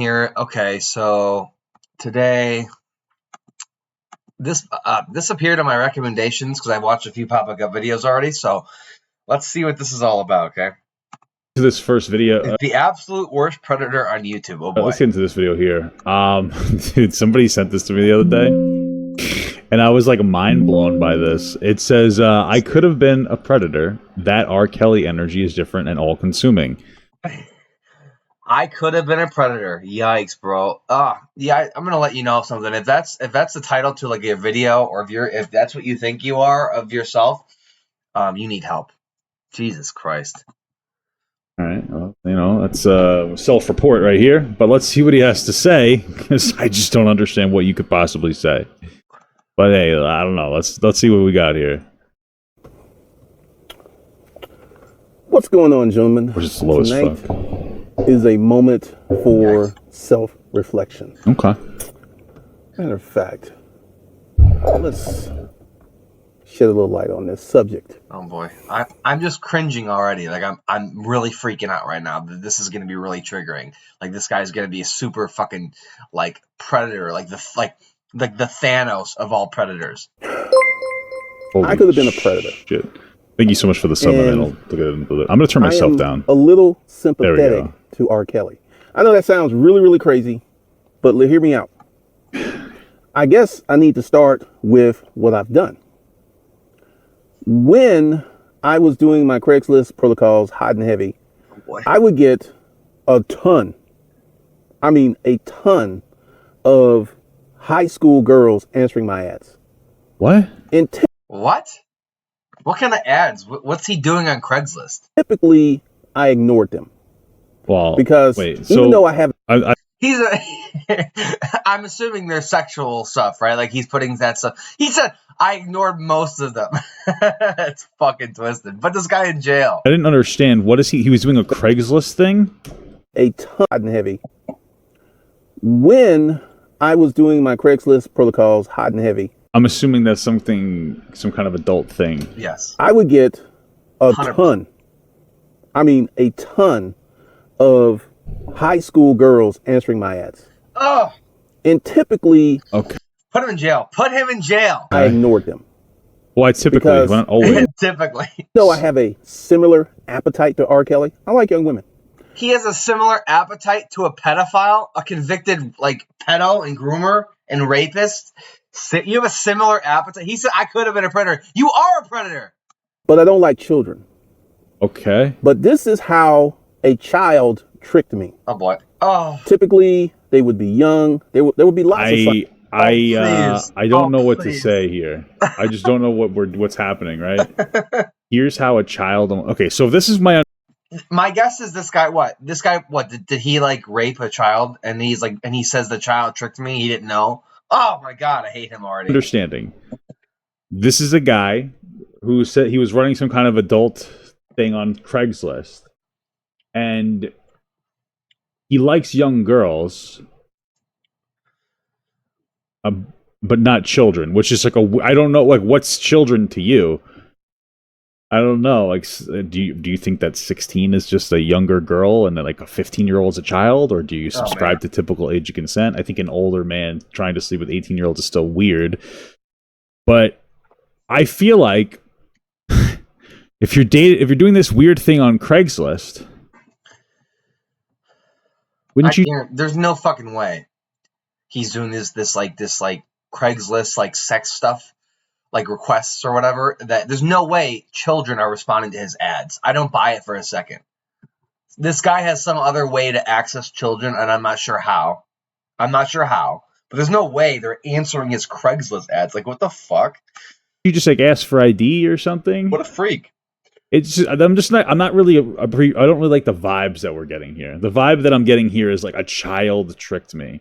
Here, okay, so today this appeared on my recommendations because I watched a few Papa Gut videos already. So let's see what this is all about. Okay, To this first video, it's the absolute worst predator on YouTube. Oh boy, let's get into this video here. Dude, somebody sent this to me the other day, and I was like mind blown by this. It says, "I could have been a predator. That R. Kelly energy is different and all consuming." I could have been a predator. Yikes, bro. Yeah, I'm gonna let you know something. If that's the title to like your video, or if that's what you think you are of yourself, you need help. Jesus Christ. All right, well, that's self-report right here. But let's see what he has to say, because I just don't understand what you could possibly say. But hey, I don't know. Let's see what we got here. What's going on, gentlemen? We're just low as fuck. Is a moment for self-reflection. Okay. Matter of fact, let's shed a little light on this subject. Oh boy, I'm just cringing already. Like I'm really freaking out right now. This is gonna be really triggering. Like this guy's gonna be a super fucking like predator, like the Thanos of all predators. Holy I could have been a predator. Shit. Thank you so much for the sub. I'm gonna turn myself down. A little sympathetic to R. Kelly. I know that sounds really, really crazy, but hear me out. I guess I need to start with what I've done. When I was doing my Craigslist protocols hot and heavy, I would get a ton of high school girls answering my ads. What? What? What kind of ads? What's he doing on Craigslist? Typically, I ignored them. Well, because even though I have, I'm assuming they're sexual stuff, right? Like he's putting that stuff. He said I ignored most of them. It's fucking twisted. Put this guy in jail. I didn't understand. What is he? He was doing a Craigslist thing. A ton and heavy. When I was doing my Craigslist protocols hot and heavy, I'm assuming that's some kind of adult thing. Yes. I would get a ton of high school girls answering my ads. Oh. And typically... Okay. Put him in jail. Put him in jail. I ignored them. Why typically? Not always. Typically. No, I have a similar appetite to R. Kelly. I like young women. He has a similar appetite to a pedophile, a convicted like pedo and groomer and rapist. You have a similar appetite. He said, I could have been a predator. You are a predator. But I don't like children. Okay. But this is how a child tricked me. Oh, boy. Oh. Typically, they would be young. There would be lots of... I don't know what to say here. I just don't know what's happening, right? Here's how a child... Okay, so this is my guess is this guy, what? This guy, what? Did he, like, rape a child? And he's like, and he says the child tricked me. He didn't know. Oh my God, I hate him already. Understanding. This is a guy who said he was running some kind of adult thing on Craigslist. And he likes young girls, but not children, which is like I don't know, like, what's children to you? I don't know. Like, do you think that 16 is just a younger girl and then like a 15-year-old is a child, or do you subscribe to typical age of consent? I think an older man trying to sleep with 18-year-olds is still weird. But I feel like if you're doing this weird thing on Craigslist, wouldn't you? There's no fucking way he's doing this Craigslist like sex stuff. Like requests or whatever, that there's no way children are responding to his ads. I don't buy it for a second. This guy has some other way to access children, and I'm not sure how. But there's no way they're answering his Craigslist ads. Like, what the fuck? You just like ask for ID or something? What a freak. It's just, I don't really like the vibes that we're getting here. The vibe that I'm getting here is like a child tricked me.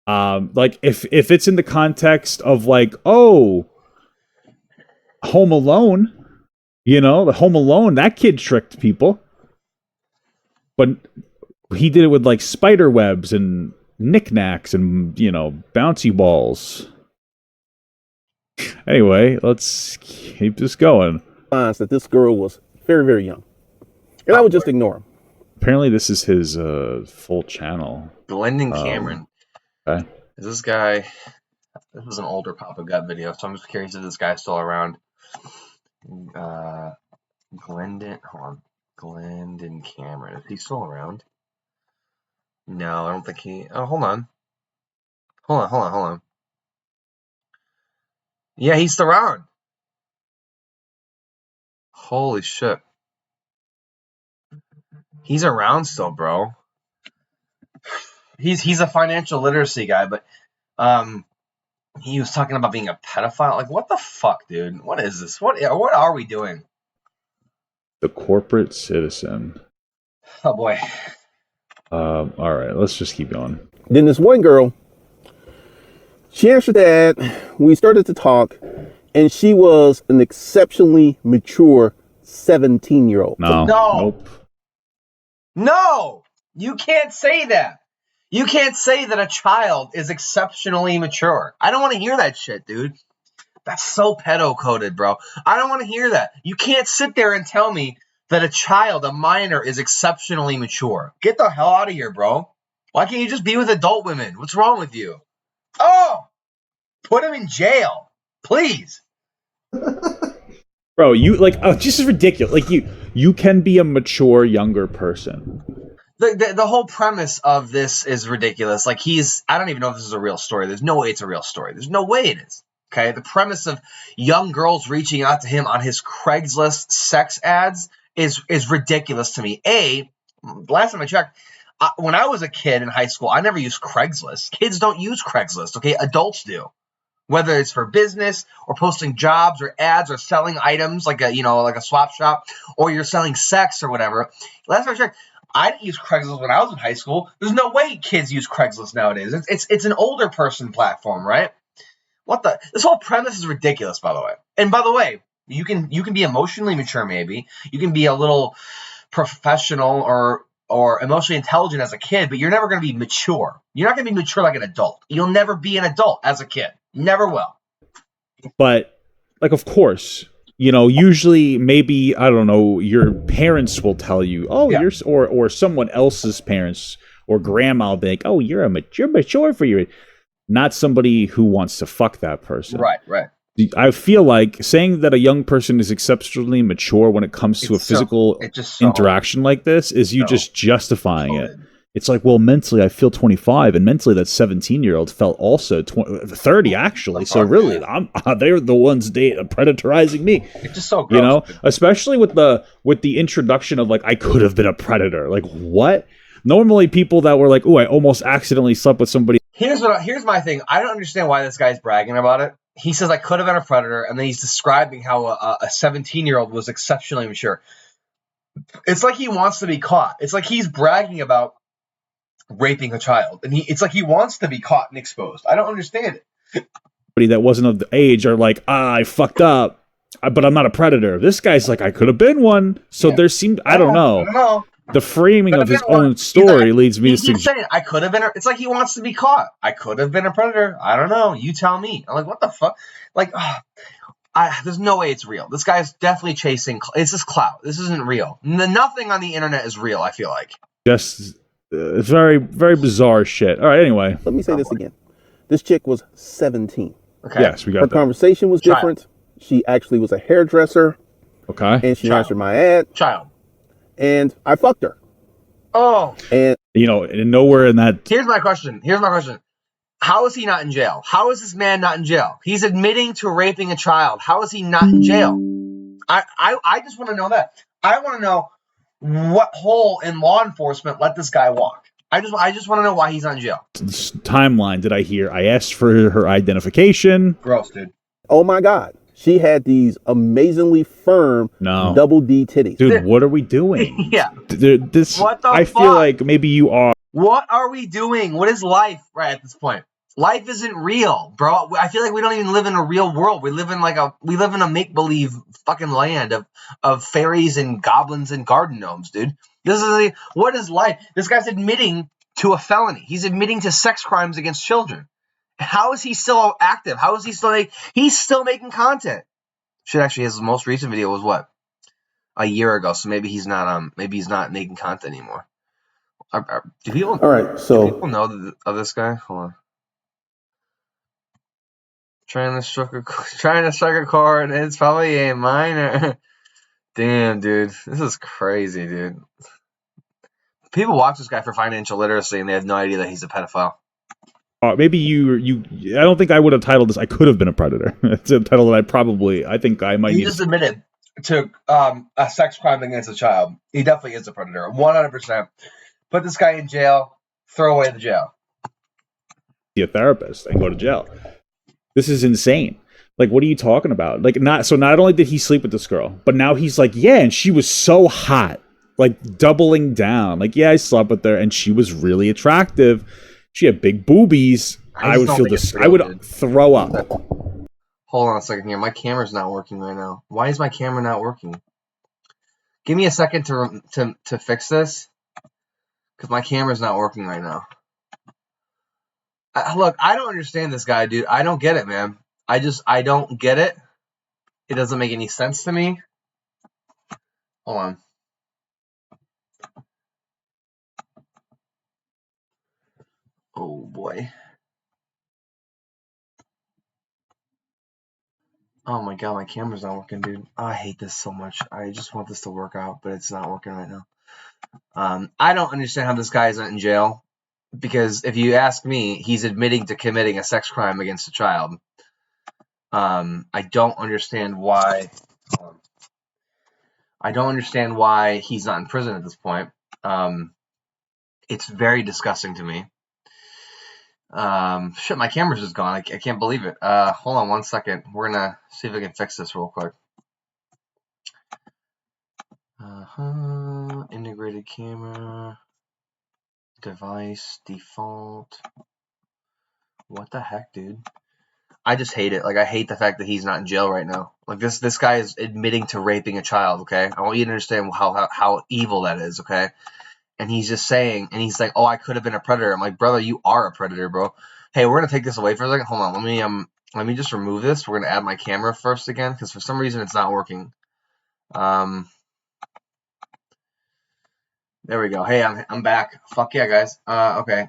Like if it's in the context of like, oh, Home Alone, the Home Alone, that kid tricked people. But he did it with like spider webs and knickknacks and, bouncy balls. Anyway, let's keep this going. That this girl was very, very young. And I would just ignore him. Apparently, this is his full channel. Glendon Cameron. Okay. Is this guy? This was an older Papa Gut video, so I'm just curious if this guy's still around. Glendon Cameron. Is he still around? No, I don't think he. Oh, hold on. Hold on. Yeah, he's still around. Holy shit. He's around still, bro. He's a financial literacy guy, but he was talking about being a pedophile. Like, what the fuck, dude? What is this? What are we doing? The corporate citizen. Oh boy. All right, let's just keep going. Then this one girl, she answered that. We started to talk, and she was an exceptionally mature 17-year-old. No. Nope. No! You can't say that. You can't say that a child is exceptionally mature. I don't want to hear that shit, dude. That's so pedo-coded, bro. I don't want to hear that. You can't sit there and tell me that a child, a minor, is exceptionally mature. Get the hell out of here, bro. Why can't you just be with adult women? What's wrong with you? Oh! Put him in jail. Please. Bro, you just is ridiculous. Like you can be a mature younger person. The whole premise of this is ridiculous. Like I don't even know if this is a real story. There's no way it's a real story. There's no way it is. Okay, the premise of young girls reaching out to him on his Craigslist sex ads is ridiculous to me. Last time I checked, when I was a kid in high school, I never used Craigslist. Kids don't use Craigslist. Okay, adults do. Whether it's for business or posting jobs or ads or selling items like a swap shop, or you're selling sex or whatever. Last time I checked, I didn't use Craigslist when I was in high school. There's no way kids use Craigslist nowadays. It's an older person platform, right? This whole premise is ridiculous, by the way. And by the way, you can be emotionally mature, maybe. You can be a little professional or emotionally intelligent as a kid, but you're never going to be mature. You're not going to be mature like an adult. You'll never be an adult as a kid. Never will. But, of course, usually maybe, I don't know, your parents will tell you, oh, yeah. or someone else's parents or grandma will be like, oh, you're mature for your... Not somebody who wants to fuck that person. Right. I feel like saying that a young person is exceptionally mature when it comes to a physical interaction like this is just justifying it. It's like, well, mentally I feel 25, and mentally that 17-year-old felt also 30 actually. So really, they're the ones predatorizing me. It's just so gross. Especially with the introduction of I could have been a predator. Like what? Normally, people that were like, "Oh, I almost accidentally slept with somebody." Here's my thing. I don't understand why this guy's bragging about it. He says I could have been a predator, and then he's describing how a 17-year-old was exceptionally mature. It's like he wants to be caught. It's like he's bragging about raping a child, and it's like he wants to be caught and exposed. I don't understand it. That wasn't of the age are like, I fucked up, but I'm not a predator. This guy's like, I could have been one. So there seemed, I don't know. The framing of his own story leads me to suggest I could have been. It's like he wants to be caught. I could have been a predator. I don't know. You tell me. I'm like, what the fuck? Like, there's no way it's real. This guy's definitely chasing. It's just clout. This isn't real. Nothing on the internet is real. I feel like just it's very, very bizarre shit. All right. Anyway, let me say this again. This chick was 17. Okay. Yes, we got her conversation was different. She actually was a hairdresser. Okay. And she answered my ad. And I fucked her. Oh. And nowhere in that. Here's my question. How is he not in jail? How is this man not in jail? He's admitting to raping a child. How is he not in jail? I just want to know that. I want to know what hole in law enforcement let this guy walk. I just want to know why he's not in jail. This timeline did I hear? I asked for her identification. Gross, dude. Oh my God. She had these amazingly firm double D titties. Dude, what are we doing? Yeah. What the fuck? Feel like maybe you are. What are we doing? What is life right at this point? Life isn't real, bro. I feel like we don't even live in a real world. We live in a make-believe fucking land of fairies and goblins and garden gnomes, dude. What is life? This guy's admitting to a felony. He's admitting to sex crimes against children. How is he still active? How is he still he's still making content? Shit, actually, his most recent video was what? A year ago, so maybe he's not making content anymore. Do people? All right, Do so people know of this guy? Hold on. Trying to strike a chord. It's probably a minor. Damn, dude, this is crazy, dude. People watch this guy for financial literacy, and they have no idea that he's a pedophile. Maybe you. I don't think I would have titled this. I could have been a predator. It's a title that I think I might. He just admitted to a sex crime against a child. He definitely is a predator, 100%. Put this guy in jail. Throw away the jail. Be a therapist and go to jail. This is insane. Like, what are you talking about? Like, not only did he sleep with this girl, but now he's like, yeah, and she was so hot, like doubling down. Like, yeah, I slept with her, and she was really attractive. She had big boobies. I would feel this. I would throw up. Hold on a second here. My camera's not working right now. Why is my camera not working? Give me a second to fix this, because my camera's not working right now. Look, I don't understand this guy, dude. I don't get it, man. I don't get it. It doesn't make any sense to me. Hold on. Oh, boy. Oh, my God. My camera's not working, dude. I hate this so much. I just want this to work out, but it's not working right now. I don't understand how this guy isn't in jail. Because if you ask me, he's admitting to committing a sex crime against a child. I don't understand why. I don't understand why he's not in prison at this point. It's very disgusting to me. Shit, my camera's just gone. I can't believe it. Hold on one second. We're gonna see if I can fix this real quick. Integrated camera. Device. Default. What the heck, dude? I just hate it. Like, I hate the fact that he's not in jail right now. Like, this guy is admitting to raping a child, okay? I want you to understand how evil that is, okay? And he's just saying, and he's like, oh, I could have been a predator. I'm like, brother, you are a predator, bro. Hey, we're going to take this away for a second. Hold on. Let me just remove this. We're going to add my camera first again, because for some reason it's not working. There we go. Hey, I'm back. Fuck yeah, guys. Okay.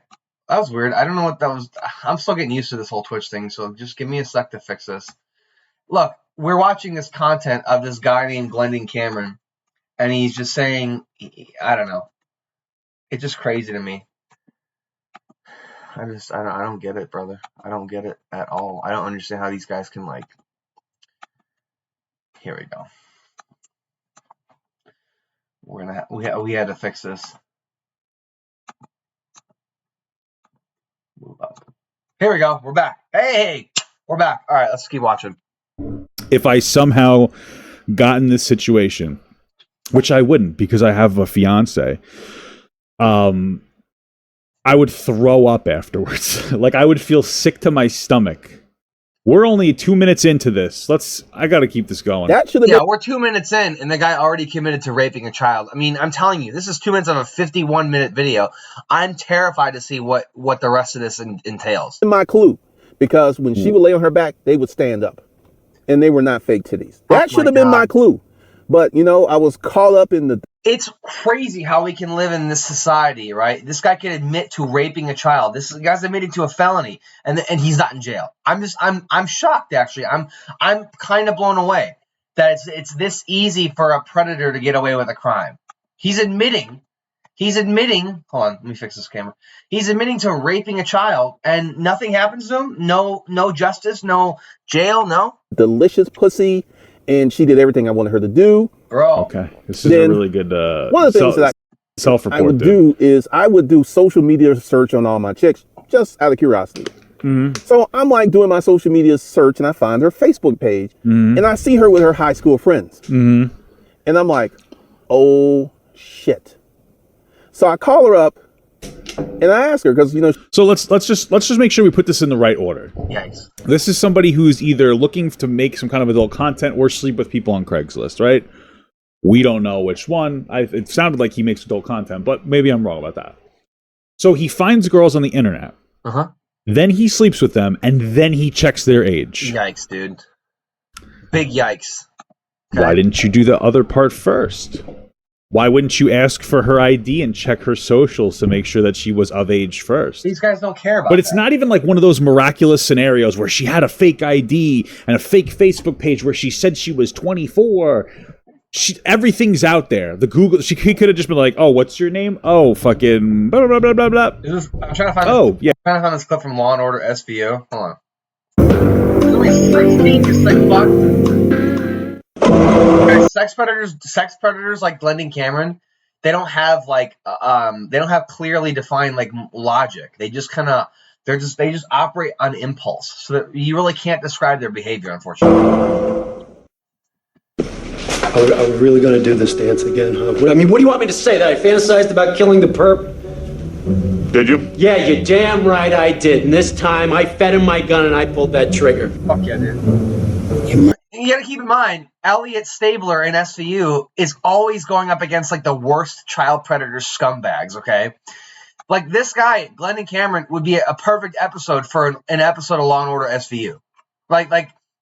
That was weird. I don't know what that was. I'm still getting used to this whole Twitch thing, so just give me a sec to fix this. Look, we're watching this content of this guy named Glendon Cameron, and he's just saying, I don't know. It's just crazy to me. I don't get it, brother. I don't get it at all. I don't understand how these guys can, like... Here we go. We had to fix this. Move up. Here we go. We're back. Hey, we're back. All right, let's keep watching. If I somehow got in this situation, which I wouldn't because I have a fiance, I would throw up afterwards. Like, I would feel sick to my stomach. We're only 2 minutes into this. I got to keep this going. We're 2 minutes in, and the guy already committed to raping a child. I mean, I'm telling you, this is 2 minutes of a 51-minute video. I'm terrified to see what the rest of this entails. My clue, because when she would lay on her back, they would stand up, and they were not fake titties. That should have been my clue. But, I was caught up in the... It's crazy how we can live in this society, right? This guy can admit to raping a child. This guy's admitting to a felony, and he's not in jail. I'm shocked, actually. I'm kind of blown away that it's this easy for a predator to get away with a crime. He's admitting. Hold on, let me fix this camera. He's admitting to raping a child, and nothing happens to him. No justice, no jail, no. Delicious pussy, and she did everything I wanted her to do. Bro. Okay. This is a really good one of the things that self-report I would do is I would do social media search on all my chicks just out of curiosity. Mm-hmm. So I'm like doing my social media search, and I find her Facebook page, and I see her with her high school friends. Mm-hmm. And I'm like, oh, shit. So I call her up, and I ask her, because, So let's just make sure we put this in the right order. Yikes. This is somebody who's either looking to make some kind of adult content or sleep with people on Craigslist, right? We don't know which one. It sounded like he makes adult content, but maybe I'm wrong about that. So he finds girls on the internet. Uh-huh. Then he sleeps with them, and then he checks their age. Yikes, dude. Big yikes. Okay. Why didn't you do the other part first? Why wouldn't you ask for her ID and check her socials to make sure that she was of age first? These guys don't care about But it's not even like one of those miraculous scenarios where she had a fake ID and a fake Facebook page where she said she was 24. Everything's out there. The Google, he could have just been like, "Oh, what's your name? Oh, fucking blah blah blah blah blah." I'm trying to find. Yeah. I'm trying to find this clip from Law and Order SVU. Hold on. There's only 16, you sick fuck. Okay, sex predators like Glendon Cameron, they don't have clearly defined like logic. They just they just operate on impulse. So that you really can't describe their behavior, unfortunately. Are we really going to do this dance again, huh? I mean, what do you want me to say? That I fantasized about killing the perp? Did you? Yeah, you're damn right I did. And this time, I fed him my gun and I pulled that trigger. Fuck yeah, dude. You gotta keep in mind, Elliot Stabler in SVU is always going up against like the worst child predator scumbags, okay? Like this guy, Glendon Cameron, would be a perfect episode for an episode of Law and Order SVU. Like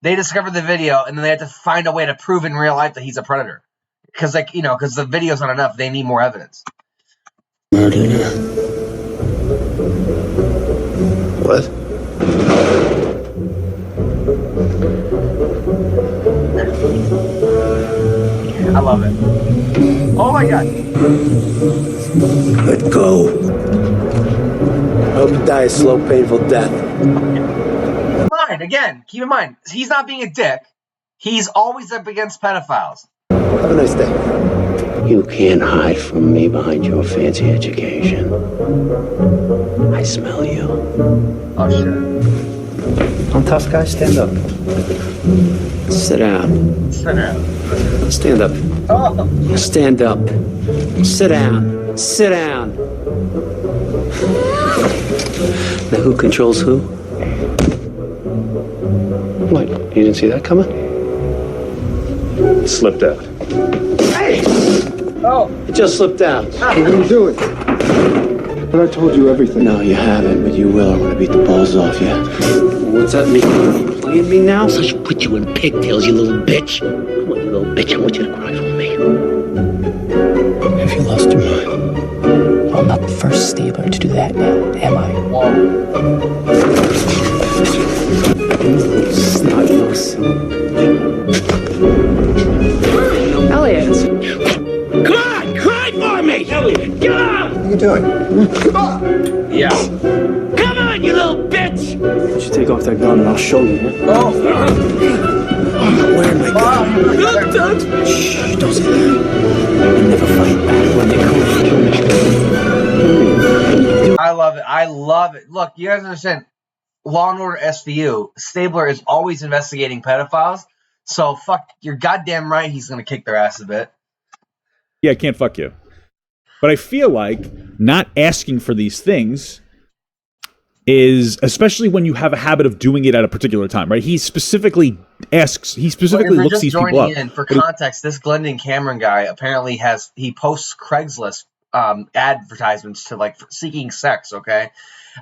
they discovered the video and then they had to find a way to prove in real life that he's a predator. Because because the video's not enough, they need more evidence. What? I love it. Oh my god. Let go. I hope you die a slow, painful death. Keep in mind, he's not being a dick. He's always up against pedophiles. Have a nice day. You can't hide from me behind your fancy education. I smell you. Oh shit. I'm tough guy, stand up. Sit down. Sit down. Stand up. Oh. Stand up. Sit down. Sit down. Now who controls who? What? You didn't see that coming? It slipped out. Hey! Oh. It just slipped out. What are you doing? But I told you everything. No, you haven't, but you will. I'm gonna beat the balls off you. What's that mean? You playing me now? I should put you in pigtails, you little bitch. Come on, you little bitch. I want you to cry for me. Have you lost your mind? Well, I'm not the first Stabler to do that now, am I? Snot nose. Elliot! Come on! Cry for me! Elliot, get up! What are you doing? Come on! Yeah. Come on, you little bitch! Why don't you take off that gun and I'll show you, huh? Oh. Where am I going? Don't Shh, don't say that. You never fight back when they come to kill me. I love it. Look, you guys understand, Law and Order SVU, Stabler is always investigating pedophiles, so fuck, you're goddamn right he's gonna kick their ass a bit. Yeah, I can't fuck you. But I feel like not asking for these things is, especially when you have a habit of doing it at a particular time, right? He specifically looks these people up. For context, this Glendon Cameron guy apparently he posts Craigslist advertisements to like seeking sex, okay?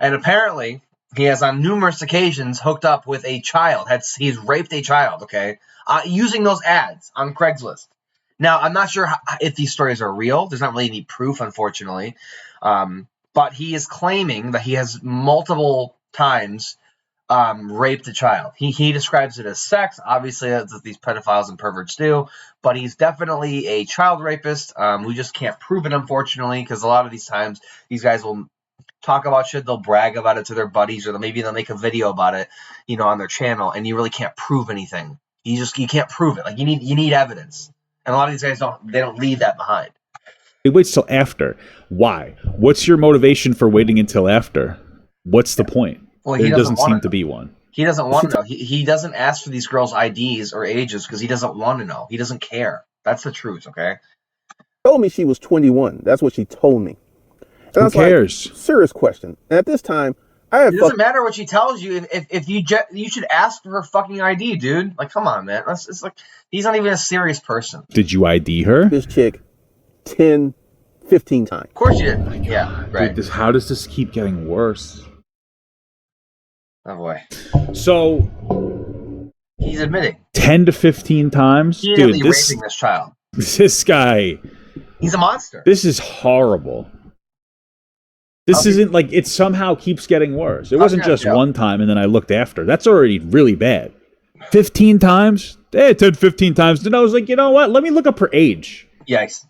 And apparently he has on numerous occasions hooked up with a child. He's raped a child, okay? Using those ads on Craigslist. Now, I'm not sure if these stories are real. There's not really any proof, unfortunately. But he is claiming that he has multiple times raped a child. He describes it as sex. Obviously, that's what these pedophiles and perverts do. But he's definitely a child rapist. We just can't prove it, unfortunately, because a lot of these times, these guys will talk about shit. They'll brag about it to their buddies, or maybe they'll make a video about it, on their channel, and you really can't prove anything. You can't prove it. Like you need evidence. And a lot of these guys don't leave that behind. He waits till after. Why? What's your motivation for waiting until after? What's the point? Well, there doesn't seem to be one. He doesn't want to know. He doesn't ask for these girls' IDs or ages because he doesn't want to know. He doesn't care. That's the truth, okay? Told me she was 21. That's what she told me. And Who cares? Like, serious question. And at this time, it doesn't matter what she tells you. If you should ask for her fucking ID, dude. Like, come on, man. It's like he's not even a serious person. Did you ID her? This chick 10, 15 times. Of course you did. Yeah, right. Dude, how does this keep getting worse? Oh boy. So he's admitting 10 to 15 times. Dude, raping this child. This guy He's a monster. This is horrible. This isn't like it somehow keeps getting worse. It wasn't just one time and then I looked after. That's already really bad. 15 times? It took 15 times. Then I was like, you know what? Let me look up her age. Yikes.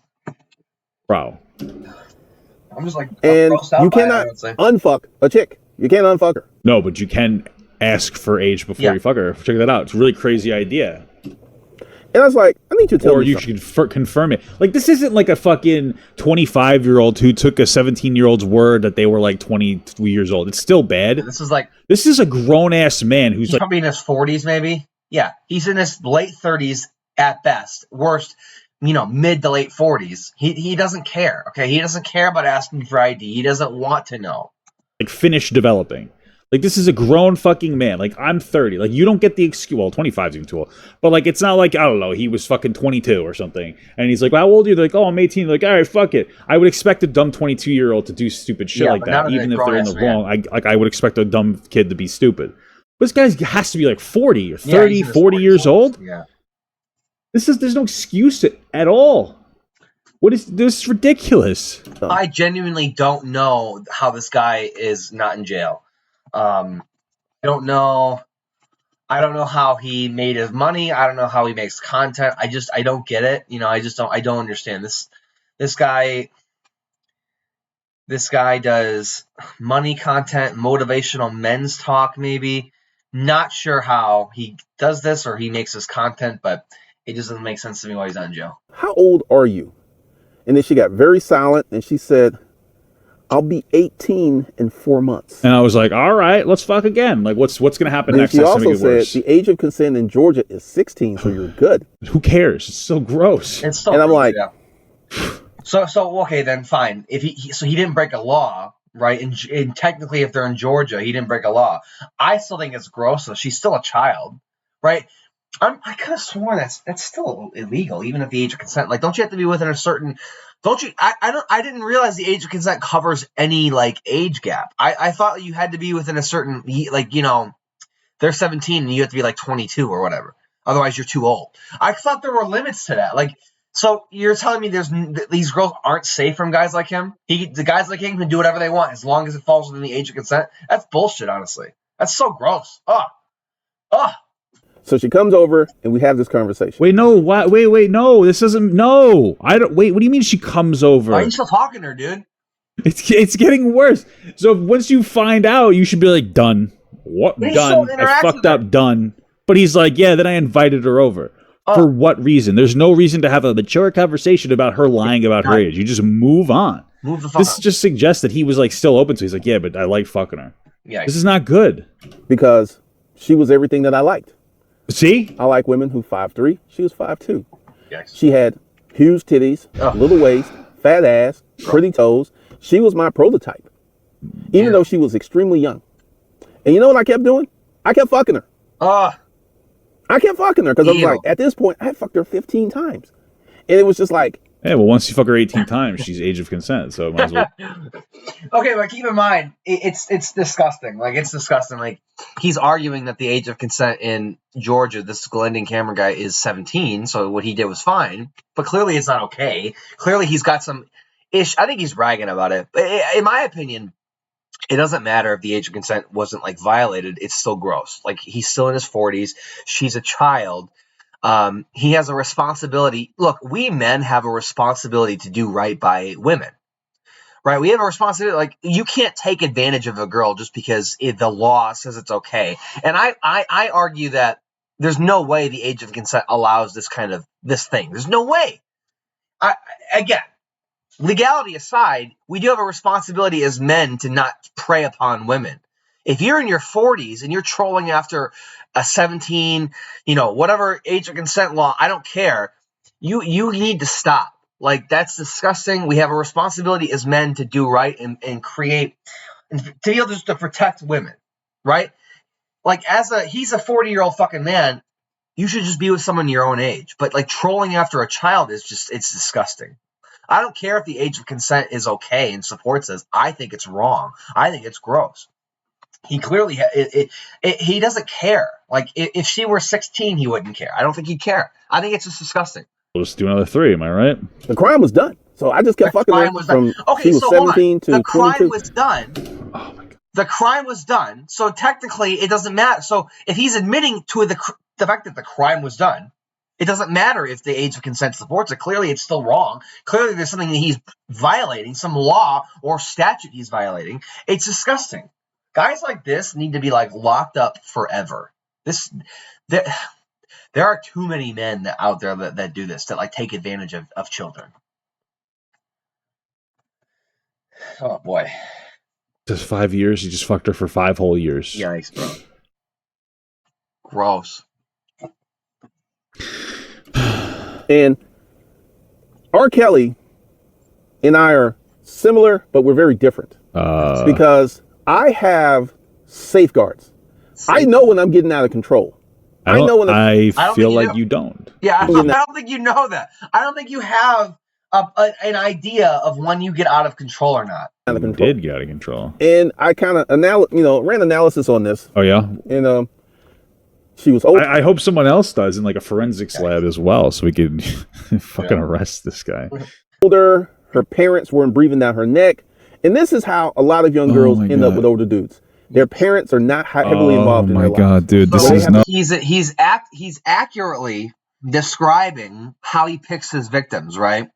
Bro. I'm just like, and you cannot unfuck a chick. You can't unfuck her. No, but you can ask for age before you fuck her. Check that out. It's a really crazy idea. And I was like, I need you to tell me. Or you should confirm it. Like, this isn't like a fucking 25-year-old who took a 17-year-old's word that they were like 22 years old. It's still bad. This is a grown-ass man who's like... probably in his 40s, maybe? Yeah. He's in his late 30s at best. Worst, mid to late 40s. He doesn't care, okay? He doesn't care about asking for ID. He doesn't want to know. Like, finish developing. Like, this is a grown fucking man. Like, I'm 30. Like, you don't get the excuse. Well, 25 is even too old. But, like, it's not like, I don't know, he was fucking 22 or something. And he's like, well, how old are you? They're like, oh, I'm 18. They're like, all right, fuck it. I would expect a dumb 22-year-old to do stupid shit like that. Even if they're in the wrong. I would expect a dumb kid to be stupid. But this guy has to be like 40 or 30, 40 years old. Yeah. There's no excuse at all. This is ridiculous. I genuinely don't know how this guy is not in jail. I don't know how he made his money. I don't know how he makes content. I don't get it. I don't understand this guy does money content, motivational men's talk, maybe. Not sure how he does this or he makes his content, but it just doesn't make sense to me why he's not in jail. How old are you? And then she got very silent and she said, I'll be 18 in 4 months. And I was like, all right, let's fuck again. Like, what's going to happen next? She also said the age of consent in Georgia is 16, so you're good. Who cares? It's so gross. It's so and I'm like, so okay, then fine. If he didn't break a law, right? And technically, if they're in Georgia, he didn't break a law. I still think it's gross. So she's still a child, right? I could have sworn that's still illegal, even at the age of consent. Like, don't you have to be within a certain? Don't you? I didn't realize the age of consent covers any like age gap. I thought you had to be within a certain, like, they're 17 and you have to be like 22 or whatever. Otherwise, you're too old. I thought there were limits to that. Like, so you're telling me these girls aren't safe from guys like him? The guys like him can do whatever they want as long as it falls within the age of consent. That's bullshit, honestly. That's so gross. So she comes over and we have this conversation. Wait, no, wait, no, this doesn't, no. I don't, wait, what do you mean she comes over? Why are you still talking to her, dude? It's getting worse. So once you find out, you should be like, done. What? Done. I fucked up, done. But he's like, yeah, then I invited her over. For what reason? There's no reason to have a mature conversation about her lying about her age. You just move on. Move the fuck This on. Just suggests that he was like still open to it. He's like, yeah, but I like fucking her. Yeah. This is not good. Because she was everything that I liked. See? I like women who 5'3". She was 5'2". Yes. She had huge titties, little waist, fat ass, pretty toes. She was my prototype, even though she was extremely young. And you know what I kept doing? I kept fucking her. I kept fucking her because I was like, at this point, I had fucked her 15 times. And it was just like... Yeah, well, once you fuck her 18 times, she's age of consent, so might as well... Okay, but keep in mind, it's disgusting. Like, it's disgusting. Like, he's arguing that the age of consent in Georgia, this Glendon camera guy, is 17, so what he did was fine. But clearly it's not okay. Clearly he's got some ish. I think he's bragging about it. But in my opinion, it doesn't matter if the age of consent wasn't, like, violated. It's still gross. Like, he's still in his 40s. She's a child. He has a responsibility. Look, we men have a responsibility to do right by women, right? We have a responsibility. Like, you can't take advantage of a girl just because the law says it's okay. And I argue that there's no way the age of consent allows this thing. There's no way. Again, legality aside, we do have a responsibility as men to not prey upon women. If you're in your 40s and you're trolling after a 17, whatever age of consent law, I don't care. You need to stop. Like, that's disgusting. We have a responsibility as men to do right and create, and to be able to protect women, right? Like, he's a 40-year-old fucking man. You should just be with someone your own age. But, like, trolling after a child is it's disgusting. I don't care if the age of consent is okay and supports this. I think it's wrong. I think it's gross. He clearly he doesn't care. Like, if she were 16, he wouldn't care. I don't think he'd care. I think it's just disgusting. We'll just do another 3. Am I right? The crime was done. So I just kept fucking her from she was 17 to 22. The crime was done. Oh my god. The crime was done. So technically, it doesn't matter. So if he's admitting to the fact that the crime was done, it doesn't matter if the age of consent supports it. Clearly, it's still wrong. Clearly, there's something that he's violating, some law or statute he's violating. It's disgusting. Guys like this need to be like locked up forever. There are too many men out there that do this, that like take advantage of children. Oh boy. Just 5 years. You just fucked her for 5 whole years. Yikes, bro. Gross. And R. Kelly and I are similar, but we're very different. Because I have safeguards. I know when I'm getting out of control. I feel like you don't. Yeah, I don't think you know that. I don't think you have an idea of when you get out of control or not. You did get out of control. And I kind of ran analysis on this. Oh yeah. And she was old. I hope someone else does in like a forensics lab as well, so we could fucking arrest this guy. Older, her parents weren't breathing down her neck, and this is how a lot of young girls end up with older dudes. Their parents are not heavily involved in their lives. Oh my god, dude, this is not. He's accurately describing how he picks his victims, right?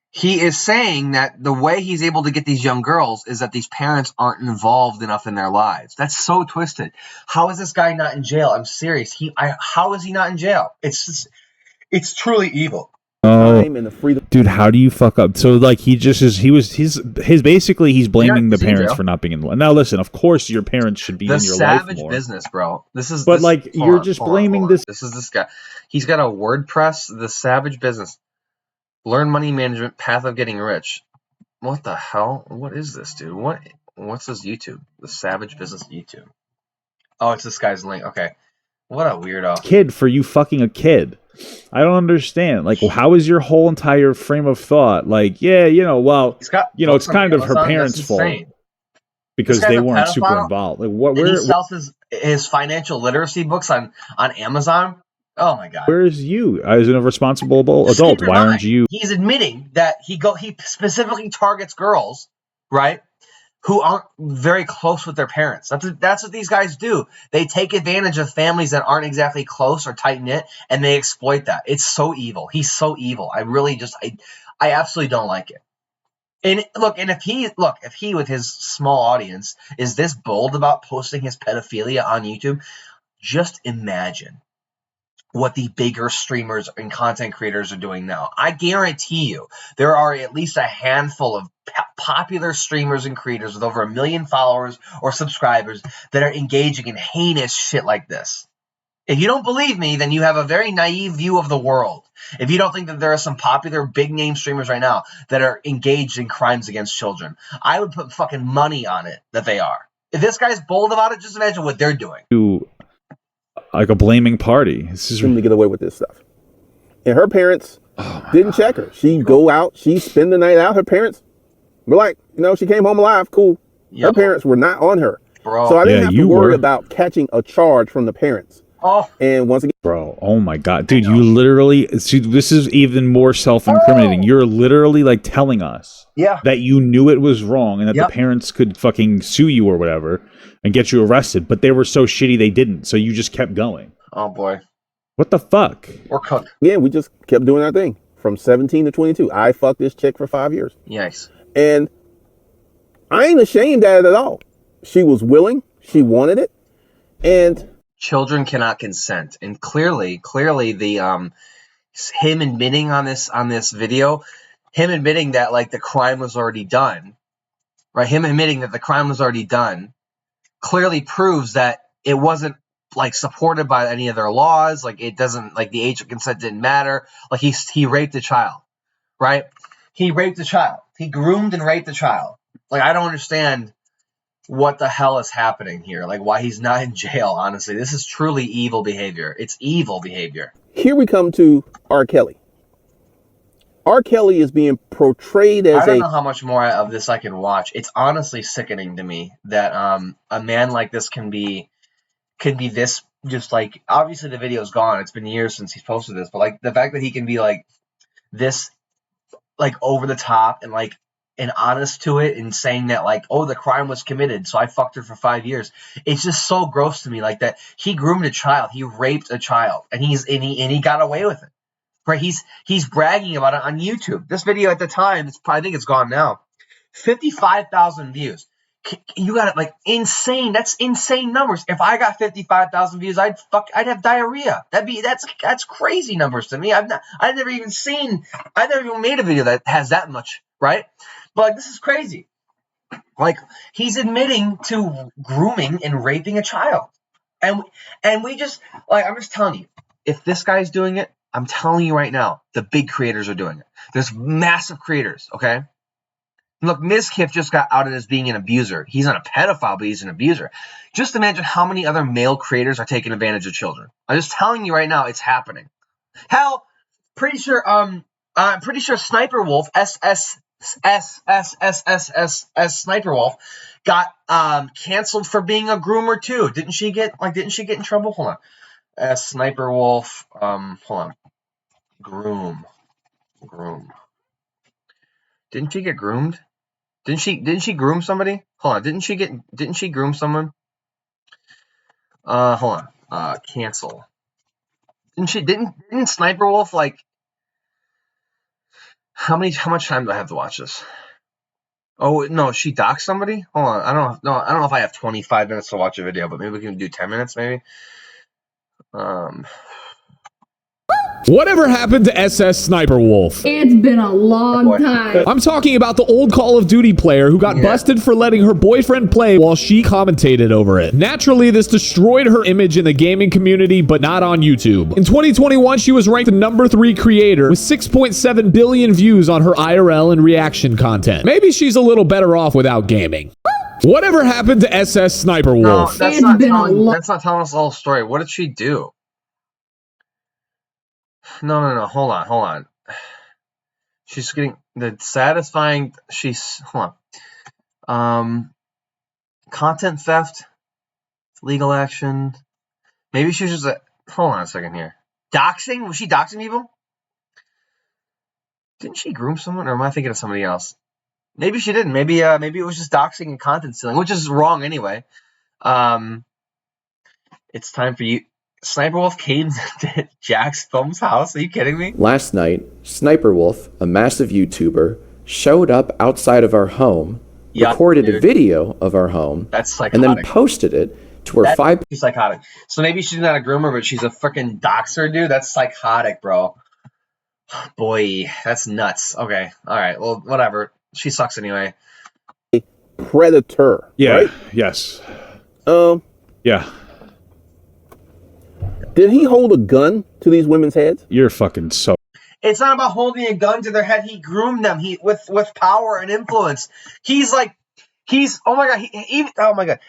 He is saying that the way he's able to get these young girls is that these parents aren't involved enough in their lives. That's so twisted. How is this guy not in jail? I'm serious. How is he not in jail? It's truly evil. Oh, dude, how do you fuck up? So like he's basically he's blaming the parents for not being in the life. Now listen, of course your parents should be in your life more. The savage business, bro. You're just blaming this. This is this guy. He's got a WordPress, the savage business. Learn money management, path of getting rich. What the hell? What is this, dude? What's this YouTube? The Savage Business YouTube. Oh, it's this guy's link. Okay. What a weirdo. Kid for you fucking a kid. I don't understand. Like, how is your whole entire frame of thought? Like, yeah, it's kind of her parents' fault because they weren't super involved. Like, what? Where he sells his financial literacy books on Amazon. Oh my god! Where's you as a responsible adult? Why aren't you? He's admitting that he specifically targets girls, right, who aren't very close with their parents. That's what these guys do. They take advantage of families that aren't exactly close or tight knit, and they exploit that. It's so evil. He's so evil. I absolutely don't like it. And if he with his small audience is this bold about posting his pedophilia on YouTube, just imagine what the bigger streamers and content creators are doing now. I guarantee you there are at least a handful of popular streamers and creators with over 1 million followers or subscribers that are engaging in heinous shit like this. If you don't believe me, then you have a very naive view of the world. If you don't think that there are some popular big name streamers right now that are engaged in crimes against children, I would put fucking money on it that they are. If this guy's bold about it, just imagine what they're doing. Like a blaming party. This is to get away with this stuff. And her parents didn't check her. She'd go out, she'd spend the night out. Her parents were like, she came home alive, cool. Yep. Her parents were not on her. Bro. So I didn't have to worry about catching a charge from the parents. Oh. And once again, bro, oh my god. Dude, you literally see, this is even more self-incriminating. You're literally like telling us that you knew it was wrong and that the parents could fucking sue you or whatever and get you arrested, but they were so shitty they didn't, so you just kept going. Oh boy. What the fuck? We're cooked. Yeah, we just kept doing our thing. From 17 to 22. I fucked this chick for 5 years. Yes. And I ain't ashamed at it at all. She was willing, she wanted it, and children cannot consent. And clearly the him admitting on this video, him admitting that like the crime was already done, right? Him admitting that the crime was already done clearly proves that it wasn't like supported by any of their laws. Like it doesn't, like the age of consent didn't matter. Like he raped a child, right? He raped a child. He groomed and raped a child. Like I don't understand what the hell is happening here. Like why he's not in jail, honestly. This is truly evil behavior. It's evil behavior. Here we come to R. Kelly. R. Kelly is being portrayed as I don't know how much more of this I can watch. It's honestly sickening to me that a man like this can be this, just like, obviously the video's gone. It's been years since he's posted this, but like the fact that he can be like this like over the top and like and honest to it and saying that like, oh, the crime was committed, so I fucked her for 5 years. It's just so gross to me, like that he groomed a child, he raped a child, and he got away with it. Right? He's bragging about it on YouTube. This video at the time, I think it's gone now. 55,000 views. You got it, like insane. That's insane numbers. If I got 55,000 views, I'd have diarrhea. That's crazy numbers to me. I've never even made a video that has that much, right? But like, this is crazy. Like, he's admitting to grooming and raping a child, and we just like, I'm just telling you, if this guy's doing it, I'm telling you right now, the big creators are doing it. There's massive creators, okay? Look, Mizkif just got outed as being an abuser. He's not a pedophile, but he's an abuser. Just imagine how many other male creators are taking advantage of children. I'm just telling you right now, it's happening. Hell, pretty sure Sniper Wolf, Sniper Wolf, got canceled for being a groomer too. Didn't she get in trouble? Hold on. Sniper Wolf, hold on. Groom. Didn't she get groomed? Didn't she groom somebody? Hold on. Didn't she groom someone? Hold on. Cancel. Didn't Sniper Wolf, like, how much time do I have to watch this? Oh no, she doxed somebody? Hold on. I don't know if I have 25 minutes to watch a video, but maybe we can do 10 minutes maybe. Whatever happened to SS Sniper Wolf? It's been a long time. I'm talking about the old Call of Duty player who got busted for letting her boyfriend play while she commentated over it. Naturally, this destroyed her image in the gaming community, but not on YouTube. In 2021, she was ranked the #3 creator with 6.7 billion views on her IRL and reaction content. Maybe she's a little better off without gaming. Whatever happened to SS Sniper Wolf? No, that's not telling us the whole story. What did she do? No. Hold on. She's getting the satisfying. Hold on. Content theft, legal action. Maybe she was just hold on a second here. Doxing? Was she doxing people? Didn't she groom someone, or am I thinking of somebody else? Maybe she didn't. Maybe it was just doxing and content stealing, which is wrong anyway. It's time for you. Sniper Wolf came to Jack's Films house. Are you kidding me? Last night, Sniper Wolf, a massive YouTuber, showed up outside of our home, recorded a video of our home, that's psychotic, and then posted it to her 5. She's psychotic. So maybe she's not a groomer, but she's a freaking doxer, dude. That's psychotic, bro. Boy, that's nuts. Okay, all right. Well, whatever. She sucks anyway. Predator. Yeah. Right? Yes. Yeah. Did he hold a gun to these women's heads? You're fucking so. It's not about holding a gun to their head. He groomed them. With power and influence. Oh my god.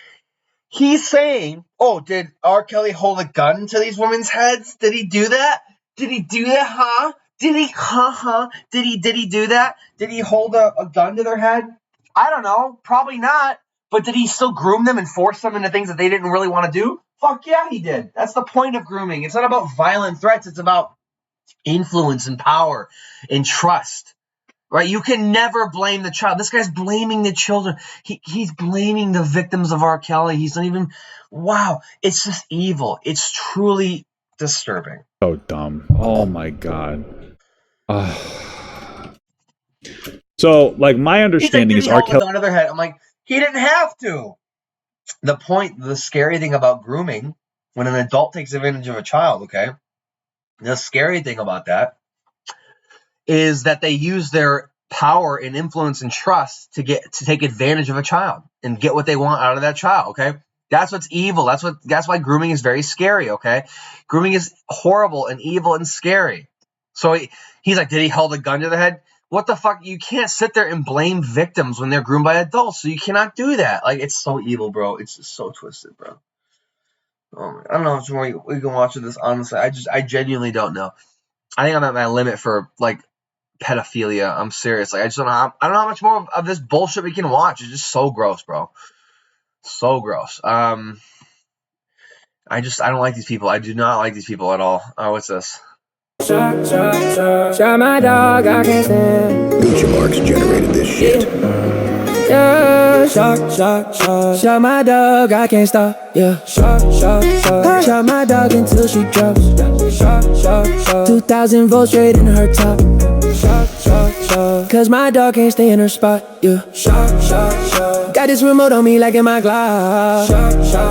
He's saying, oh, did R. Kelly hold a gun to these women's heads? Did he do that? Did he do that? Huh? Did he? Did he do that? Did he hold a gun to their head? I don't know. Probably not. But did he still groom them and force them into things that they didn't really want to do? Fuck yeah, he did. That's the point of grooming. It's not about violent threats. It's about influence and power and trust. Right? You can never blame the child. This guy's blaming the children. He's blaming the victims of R. Kelly. He's not even... Wow. It's just evil. It's truly disturbing. So dumb. Oh my god. So, like, my understanding is R. Kelly... on the other hand, I'm like, he didn't have to. The scary thing about grooming, when an adult takes advantage of a child, okay? The scary thing about that is that they use their power and influence and trust to take advantage of a child and get what they want out of that child, okay? That's what's evil. That's why grooming is very scary, okay? Grooming is horrible and evil and scary. So he's like, did he hold a gun to the head? What the fuck? You can't sit there and blame victims when they're groomed by adults. So you cannot do that. Like, it's so evil, bro. It's just so twisted, bro. Oh, I don't know how much more we can watch of this, honestly. I genuinely don't know. I think I'm at my limit for, like, pedophilia. I'm serious. Like, I don't know how much more of this bullshit we can watch. It's just so gross, bro. So gross. I don't like these people. I do not like these people at all. What's this? Shot my dog, I can't stand. Gucci Marks generated this shit. Yeah, shot my dog, I can't stop. Yeah, shot my dog until she drops. 2,000 volts straight in her top. Cause my dog can't stay in her spot. Yeah, got this remote on me like in my Glock.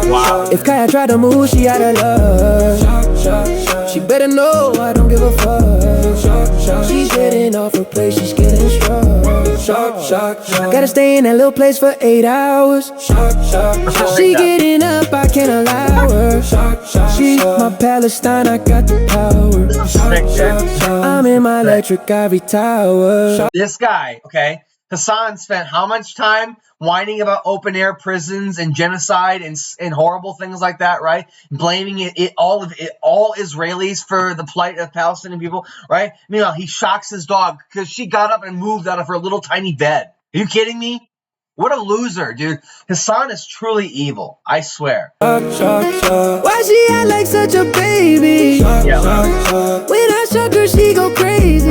Wow. If Kaya try to move, she out of love. She better know I don't give a fuck. She's getting off her place, she's getting struck. Gotta stay in that little place for 8 hours. She getting up, I can't allow her. She my Palestine, I got the power. I'm in my electric ivory tower. This guy, okay, Hassan spent how much time whining about open air prisons and genocide and horrible things like that, right? Blaming all Israelis for the plight of Palestinian people, right? Meanwhile, he shocks his dog because she got up and moved out of her little tiny bed. Are you kidding me? What a loser, dude. Hassan is truly evil. I swear. Why she act like such a baby? When I shock her, she go crazy.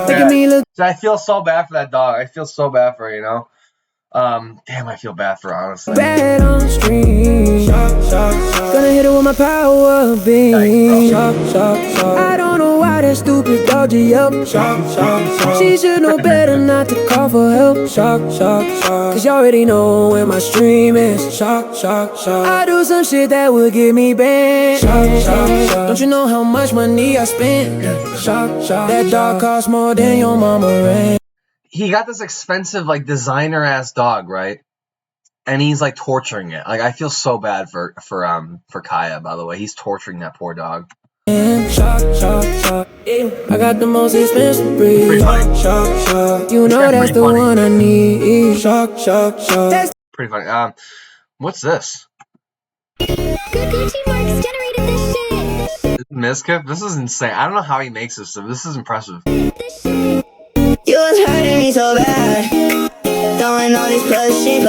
Making me look. I feel so bad for that dog. I feel so bad for her, you know? Damn, I feel bad for her, honestly. Bad on the stream. Gonna hit her with my power beam. I don't know why that stupid dog up. She should know better not to call for help. Cause you already know where my stream is. I do some shit that would get me banned. Don't you know how much money I spent? That dog costs more than your mama rent. He got this expensive, like, designer-ass dog, right? And he's, like, torturing it. Like, I feel so bad for Kaya, by the way. He's torturing that poor dog. I got the most expensive breed. You know that's the one I need. Pretty funny. What's this? Gucci Marks generated this shit. Mizkif? This is insane. I don't know how he makes this stuff. This is impressive. You was hurting me so bad. Throwing all these plushies.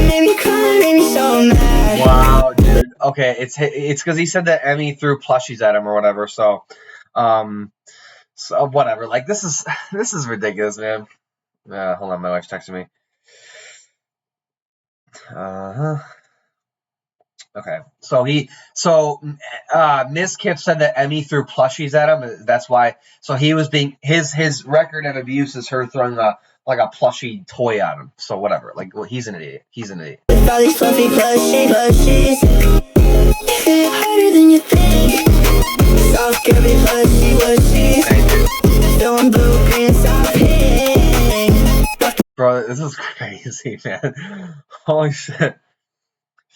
Made me cry, made me so mad. Wow, dude. Okay, it's because he said that Emmy threw plushies at him or whatever. So whatever. Like this is ridiculous, man. Hold on, my wife's texting me. Okay, so Miss Kip said that Emmy threw plushies at him. That's why. So he was being his record of abuse is her throwing a plushie toy at him. So whatever. Like, well, he's an idiot. He's an idiot. With all these fluffy plushies, harder than you think. Soft curvy plushies. Feeling blue, green, soft pink. Bro, this is crazy, man. Holy shit.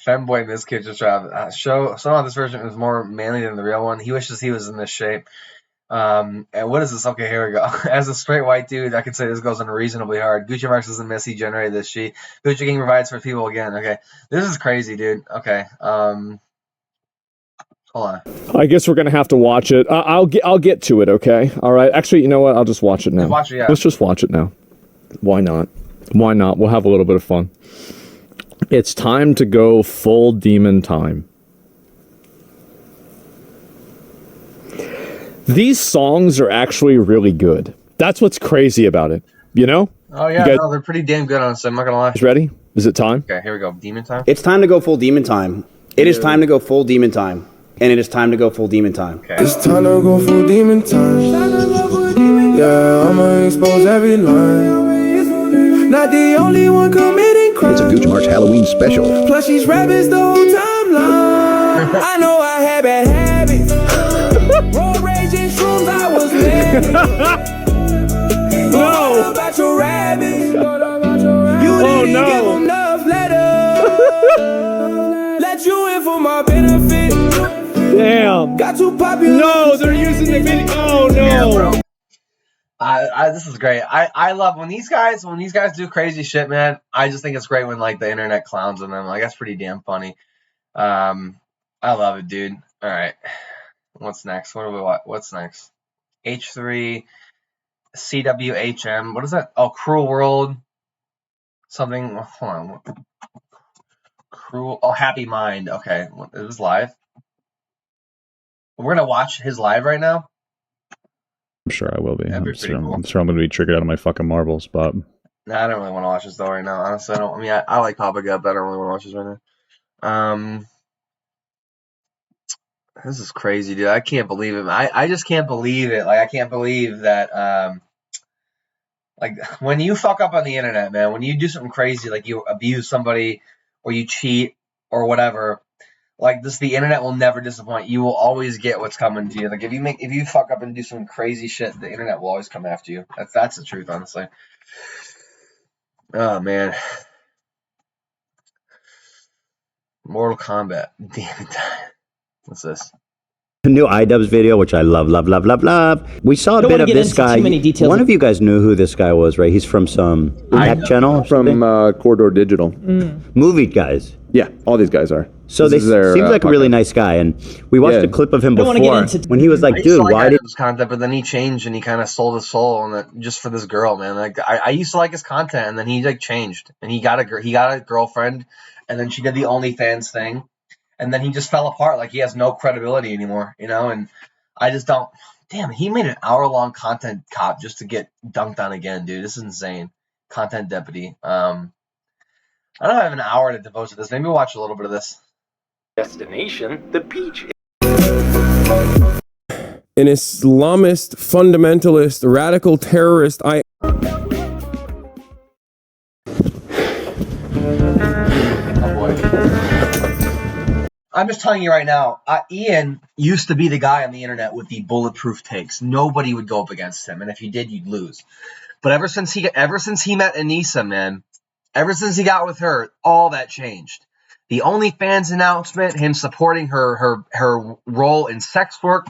Femboy Miss Kid just dropped. Somehow this version is more manly than the real one. He wishes he was in this shape. And what is this? Okay, here we go. As a straight white dude, I can say this goes unreasonably hard. Gucci Marks isn't miss. He generated this sheet. Gucci King provides for people again. Okay, this is crazy, dude. Okay, hold on. I guess we're gonna have to watch it. I'll get to it. Okay. All right. Actually, you know what? I'll just watch it now. Watch it, yeah. Let's just watch it now. Why not? Why not? We'll have a little bit of fun. It's time to go full demon time. These songs are actually really good. That's what's crazy about it. You know? Oh, yeah. No, they're pretty damn good, honestly. I'm not going to lie. Ready? Is it time? Okay, here we go. Demon time? It's time to go full demon time. It is time to go full demon time. And it is time to go full demon time. Okay. It's time to go full demon time. Yeah, I'ma expose every line. Not the only one committing crime. It's a Gucci Marks Halloween special. Plus she's rabbits the whole timeline. I know I had bad habits. Road rage and shrooms, I was living. No. About your rabbits. You didn't give them enough letters. Let you in for my benefit. Damn. Got too popular. No, they're using the video. Oh no. Yeah, bro. This is great. I love when these guys do crazy shit, man. I just think it's great when like the internet clowns on them. Like that's pretty damn funny. I love it, dude. All right, what's next? What do we want? What's next? H3 CWHM. What is that? Oh, Cruel World. Something. Hold on. Cruel. Oh, Happy Mind. Okay, it was live. We're gonna watch his live right now. I'm sure I will be. That'd be I'm pretty cool. sure I'm going to be triggered out of my fucking marbles, but... Nah, I don't really want to watch this though right now. Honestly, I like Papa Gut, but I don't really want to watch this right now. This is crazy, dude. I can't believe it. I just can't believe it. Like, I can't believe that, like, when you fuck up on the internet, man, when you do something crazy, like you abuse somebody or you cheat or whatever, like this, the internet will never disappoint. You will always get what's coming to you. Like, if you fuck up and do some crazy shit, the internet will always come after you. That's the truth, honestly. Oh, man. Mortal Kombat. Damn it. What's this? The new Idubbbz video, which I love. We saw a bit of this guy. One of you guys knew who this guy was, right? He's from some tech channel. From Corridor Digital. Movie guys. Yeah, all these guys are. So they seems like a really nice guy, and we watched a clip of him before when he was like, "Dude, why did?" His content, but then he changed and he kind of sold his soul, and just for this girl, man. Like I used to like his content, and then he like changed, and he got a girlfriend, and then she did the OnlyFans thing, and then he just fell apart. Like he has no credibility anymore, you know. And I just don't. Damn, he made an hour-long content cop just to get dunked on again, dude. This is insane. Content deputy. I don't have an hour to devote to this. Maybe we'll watch a little bit of this. Destination, the beach. An Islamist, fundamentalist, radical terrorist. I'm just telling you right now, Ian used to be the guy on the internet with the bulletproof takes. Nobody would go up against him, and if you did, you'd lose. But ever since he met Anissa, man, ever since he got with her, all that changed. The OnlyFans announcement, him supporting her role in sex work,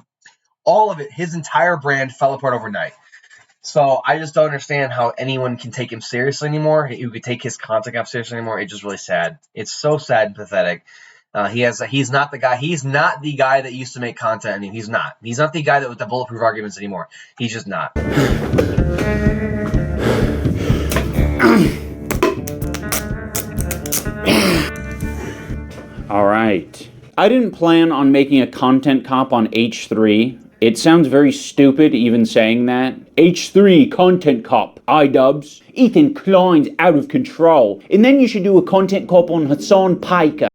all of it, his entire brand fell apart overnight. So I just don't understand how anyone can take him seriously anymore. Who could take his content up seriously anymore? It's just really sad. It's so sad and pathetic. He's not the guy. He's not the guy that used to make content anymore. He's not. He's not the guy that with the bulletproof arguments anymore. He's just not. All right. I didn't plan on making a content cop on H3. It sounds very stupid even saying that. H3 content cop, Idubbbz. Ethan Klein's out of control. And then you should do a content cop on Hassan Piker.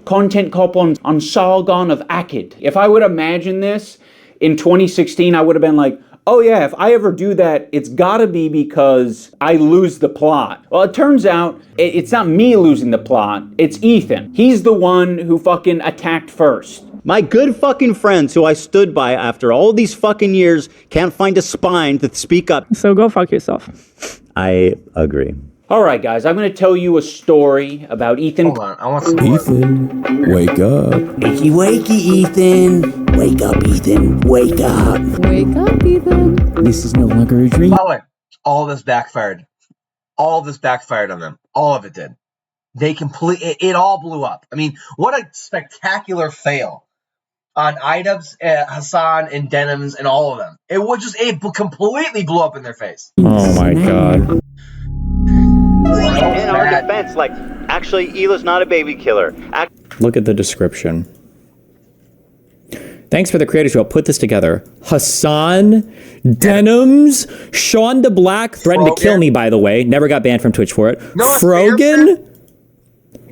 Content cop on Sargon of Akkad. If I would imagine this in 2016, I would have been like, oh yeah, if I ever do that, it's gotta be because I lose the plot. Well, it turns out it's not me losing the plot, it's Ethan. He's the one who fucking attacked first. My good fucking friends who I stood by after all these fucking years can't find a spine to speak up. So go fuck yourself. I agree. All right, guys, I'm going to tell you a story about Ethan. Hold on, I want some Ethan, wake up. Wakey, wakey, Ethan. Wake up, Ethan. Wake up. Wake up, Ethan. This is no longer a dream. By the way, all this backfired. All this backfired on them. All of it did. It all blew up. I mean, what a spectacular fail on Idubbbz, Hassan, and Denims, and all of them. It completely blew up in their face. Oh my god. In our defense, like, actually, Hila's not a baby killer. Look at the description. Thanks for the creators who helped put this together. Hassan, Denims, Sean DeBlack threatened to kill me, by the way. Never got banned from Twitch for it. Frogan,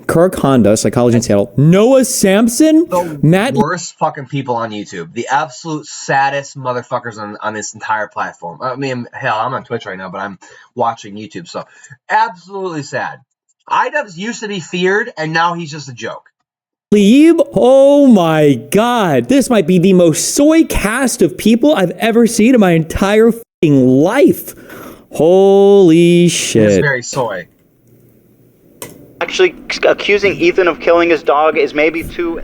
Kirk Honda, Psychology in Seattle, Noah Sampson, Matt. Worst fucking people on YouTube. The absolute saddest motherfuckers on this entire platform. I mean, hell, I'm on Twitch right now, but I'm watching YouTube, so absolutely sad. Idubbbz used to be feared, and now he's just a joke. Oh my god, this might be the most soy cast of people I've ever seen in my entire f***ing life. Holy shit. It's very soy. Actually, accusing Ethan of killing his dog is maybe too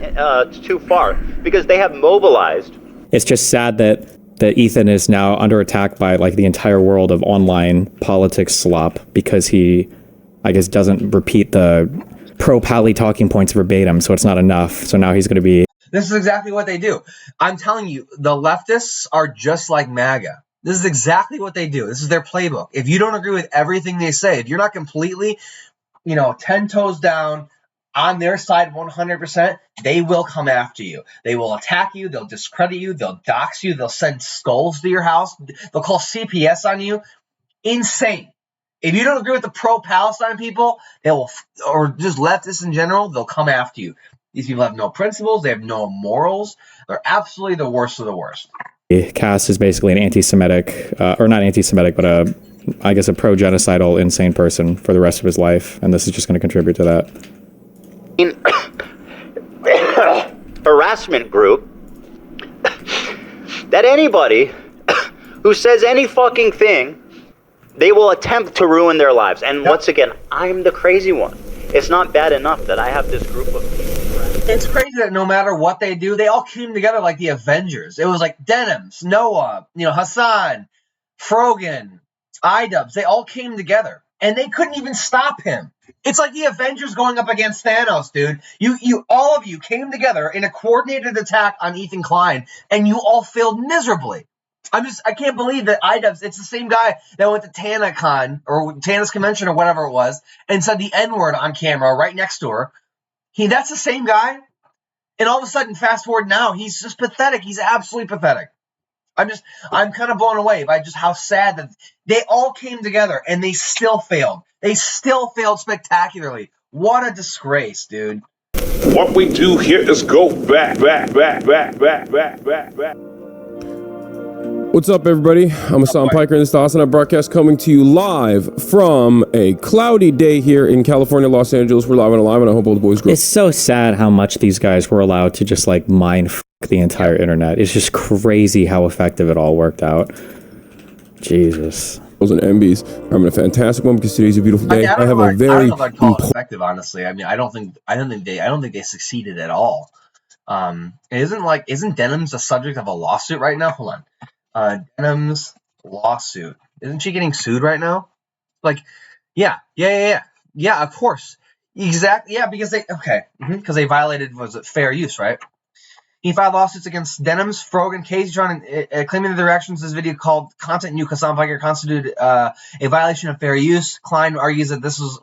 far, because they have mobilized. It's just sad that Ethan is now under attack by like the entire world of online politics slop because he, I guess, doesn't repeat the pro-pally talking points verbatim, so it's not enough. So now he's going to be... This is exactly what they do. I'm telling you, the leftists are just like MAGA. This is exactly what they do. This is their playbook. If you don't agree with everything they say, if you're not completely, 10 toes down, on their side 100%, they will come after you. They will attack you. They'll discredit you. They'll dox you. They'll send skulls to your house. They'll call CPS on you. Insane. If you don't agree with the pro-Palestine people, they will, or just leftists in general, they'll come after you. These people have no principles. They have no morals. They're absolutely the worst of the worst. Cass is basically an anti-Semitic, or not anti-Semitic, but I guess a pro-genocidal insane person for the rest of his life, and this is just going to contribute to that. Harassment group that anybody who says any fucking thing, they will attempt to ruin their lives. And once again, I'm the crazy one. It's not bad enough that I have this group of people. It's crazy that no matter what they do, they all came together like the Avengers. It was like Denims, Noah, Hassan, Frogan, Idubbbz. They all came together, and they couldn't even stop him. It's like the Avengers going up against Thanos, dude. You all of you came together in a coordinated attack on Ethan Klein, and you all failed miserably. I can't believe that Idubbbz, it's the same guy that went to TanaCon, or Tana's convention, or whatever it was, and said the N-word on camera right next to her. That's the same guy. And all of a sudden, fast forward now, he's just pathetic. He's absolutely pathetic. I'm kind of blown away by just how sad that they all came together and they still failed. They still failed spectacularly. What a disgrace, dude. What we do here is go back. What's up, everybody? I'm Hassan Piker, and this is the Hassan broadcast coming to you live from a cloudy day here in California, Los Angeles. We're live and alive, and I hope all the boys grow. It's so sad how much these guys were allowed to just like mind f the entire internet. It's just crazy how effective it all worked out. Jesus. And MBs are having a fantastic one because today's a beautiful day. I have a very I don't know if I'd call it effective, honestly. I mean, I don't think they succeeded at all. Isn't Denims the subject of a lawsuit right now? Hold on. Denims lawsuit. Isn't she getting sued right now? Like, yeah, of course. Exactly. Yeah, because they violated, was it fair use, right? He filed lawsuits against Denims, Frogan, Caseytron, claiming that their actions in this video called Content New Hassan Piker constituted a violation of fair use. Klein argues that this was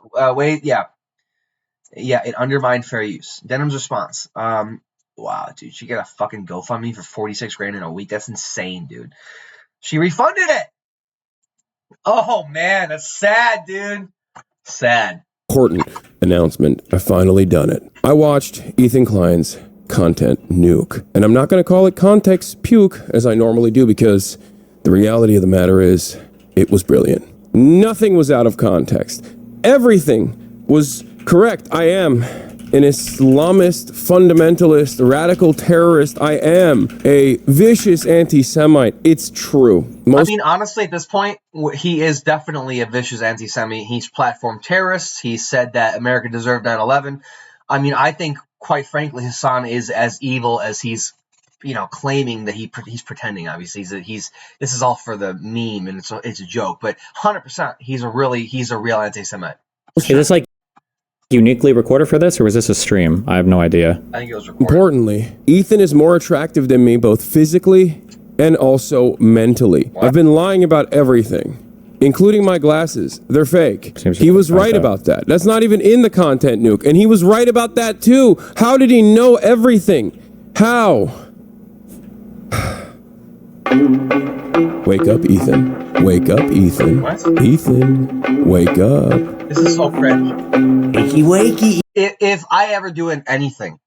it undermined fair use. Denim's response. Wow, dude, she got a fucking GoFundMe for 46 grand in a week. That's insane, dude. She refunded it. Oh man, that's sad, dude. Sad. Important announcement. I finally done it. I watched Ethan Klein's Content Nuke, and I'm not going to call it Context Puke as I normally do because the reality of the matter is it was brilliant. Nothing was out of context. Everything was correct. I am an Islamist, fundamentalist, radical terrorist. I am a vicious anti-Semite. It's true. Honestly, at this point, he is definitely a vicious anti-Semite. He's platformed terrorists. He said that America deserved 9/11. I think, quite frankly, Hassan is as evil as he's, claiming that he's pretending. Obviously, this is all for the meme and it's a joke. But 100%, he's a real anti-Semite. Is this like uniquely recorded for this, or was this a stream? I have no idea. I think it was recorded. Importantly, Ethan is more attractive than me, both physically and also mentally. What? I've been lying about everything, including my glasses. They're fake. He was right about that. That's not even in the Content Nuke, and he was right about that too. How did he know everything? How? Wake up, Ethan. Wake up, Ethan. What? Ethan, wake up. This is so cringe. Wakey. If I ever do anything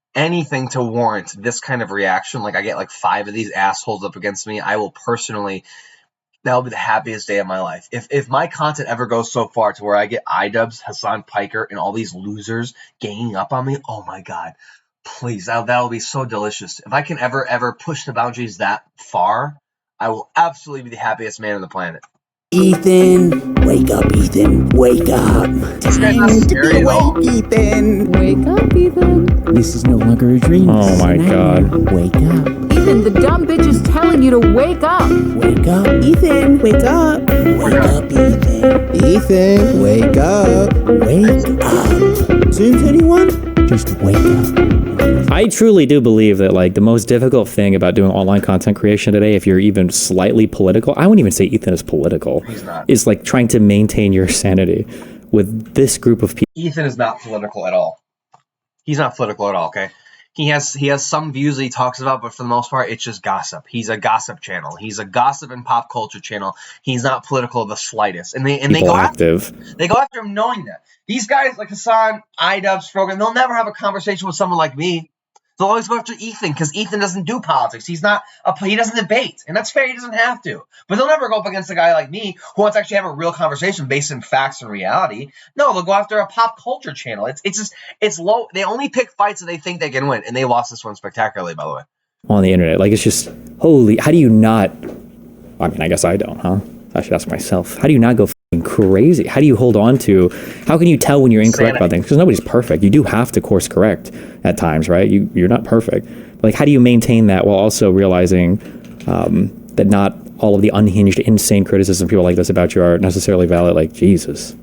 to warrant this kind of reaction, like I get like 5 of these assholes up against me, I will personally, that'll be the happiest day of my life. If my content ever goes so far to where I get Idubbbz, Hassan Piker, and all these losers ganging up on me, oh my god, please, that'll be so delicious. If I can ever push the boundaries that far, I will absolutely be the happiest man on the planet. Ethan, wake up, Ethan, wake up. Time to be awake, Ethan. Wake up, Ethan. This is no longer a dream. Oh my god. Wake up. Ethan, the dumb bitch is telling you to wake up. Wake up, Ethan. Wake up. Wake up, Ethan. Ethan, wake up. Wake up. Since anyone, just wake up. I truly do believe that like the most difficult thing about doing online content creation today, if you're even slightly political, I wouldn't even say Ethan is political, is like trying to maintain your sanity with this group of people. Ethan is not political at all. He's not political at all, okay? He has some views that he talks about, but for the most part, it's just gossip. He's a gossip channel. He's a gossip and pop culture channel. He's not political the slightest. And they go active. They go after him knowing that. These guys like Hassan, Idubbbz, Frogan, they'll never have a conversation with someone like me. They'll always go after Ethan because Ethan doesn't do politics. He doesn't debate, and that's fair. He doesn't have to. But they'll never go up against a guy like me who wants to actually have a real conversation based in facts and reality. No, they'll go after a pop culture channel. It's low. They only pick fights that they think they can win, and they lost this one spectacularly, by the way. On the internet, like it's just holy. How do you not? I mean, I guess I don't, huh? I should ask myself. How do you not go f***ing crazy? How do you hold on to? How can you tell when you're incorrect about things? Because nobody's perfect. You do have to course correct at times, right? You're not perfect. But like, how do you maintain that while also realizing that not all of the unhinged, insane criticism people like this about you are necessarily valid? Like, Jesus.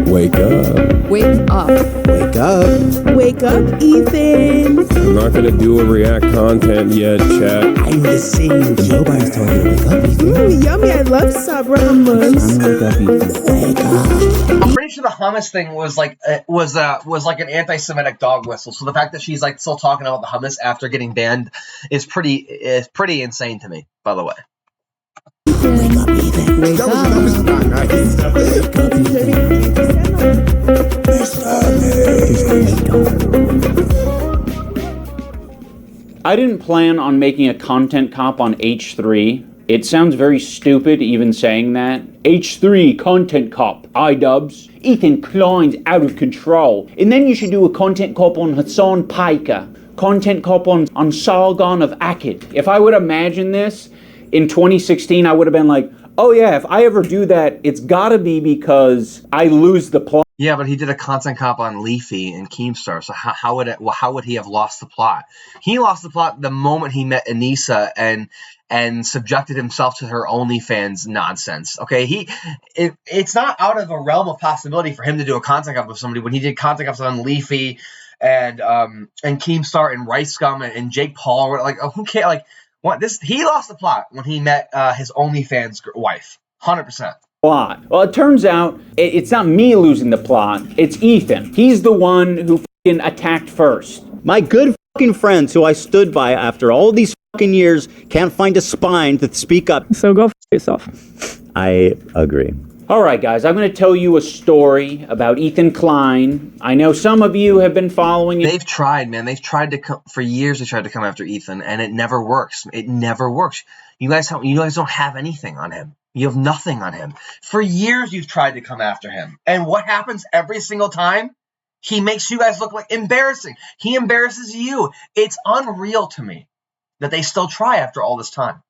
Wake up. Wake up. Wake up. Wake up, Ethan. I'm not going to do a react content yet, chat. I'm the same. Nobody's telling you to wake up, Ethan. Ooh, yummy. I love Sabra hummus. Wake up, Ethan. Wake up. I'm pretty sure the hummus thing was like an anti-Semitic dog whistle. So the fact that she's like still talking about the hummus after getting banned is pretty insane to me, by the way. Wake up, Ethan. Wake up. Wake up, I didn't plan on making a content cop on H3. It sounds very stupid even saying that. H3 content cop, Idubbbz. Ethan Klein's out of control. And then you should do a content cop on Hassan Piker. Content cop on Sargon of Akkad. If I would imagine this in 2016, I would have been like, oh yeah, if I ever do that, it's gotta be because I lose the plot. Yeah, but he did a content cop on Leafy and Keemstar, so how would he have lost the plot? He lost the plot the moment he met Anissa and subjected himself to her OnlyFans nonsense. Okay, it's not out of a realm of possibility for him to do a content cop with somebody when he did content cops on Leafy and Keemstar and Rice Gum and Jake Paul. Like, who cares? Like, what this? He lost the plot when he met his OnlyFans wife. 100%. Plot. Well, it turns out it's not me losing the plot. It's Ethan. He's the one who fucking attacked first. My good fucking friends who I stood by after all these fucking years can't find a spine to speak up. So go f yourself. I agree. All right, guys, I'm going to tell you a story about Ethan Klein. I know some of you have been following it. They've tried, man. They've tried to come for years. They tried to come after Ethan, and it never works. It never works. You guys don't have anything on him. You have nothing on him. For years, you've tried to come after him. And what happens every single time? He makes you guys look like embarrassing. He embarrasses you. It's unreal to me that they still try after all this time.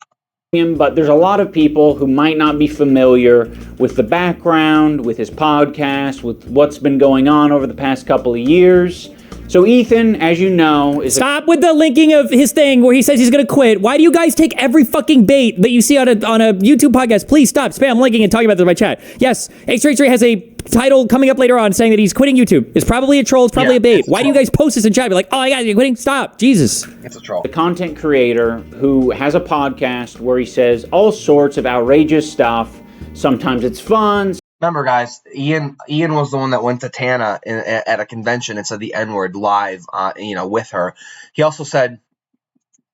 But there's a lot of people who might not be familiar with the background, with his podcast, with what's been going on over the past couple of years. So Ethan, as you know, is Stop with the linking of his thing where he says he's going to quit. Why do you guys take every fucking bait that you see on a YouTube podcast? Please stop spam linking and talking about this in my chat. Yes, H33 has a title coming up later on saying that he's quitting YouTube. It's probably a troll. It's probably a bait. Why do you guys post this in chat? Be like, oh my God, you're quitting? Stop. Jesus. It's a troll. The content creator who has a podcast where he says all sorts of outrageous stuff. Sometimes it's fun. Remember, guys, Ian was the one that went to Tana at a convention and said the N-word live, with her. He also said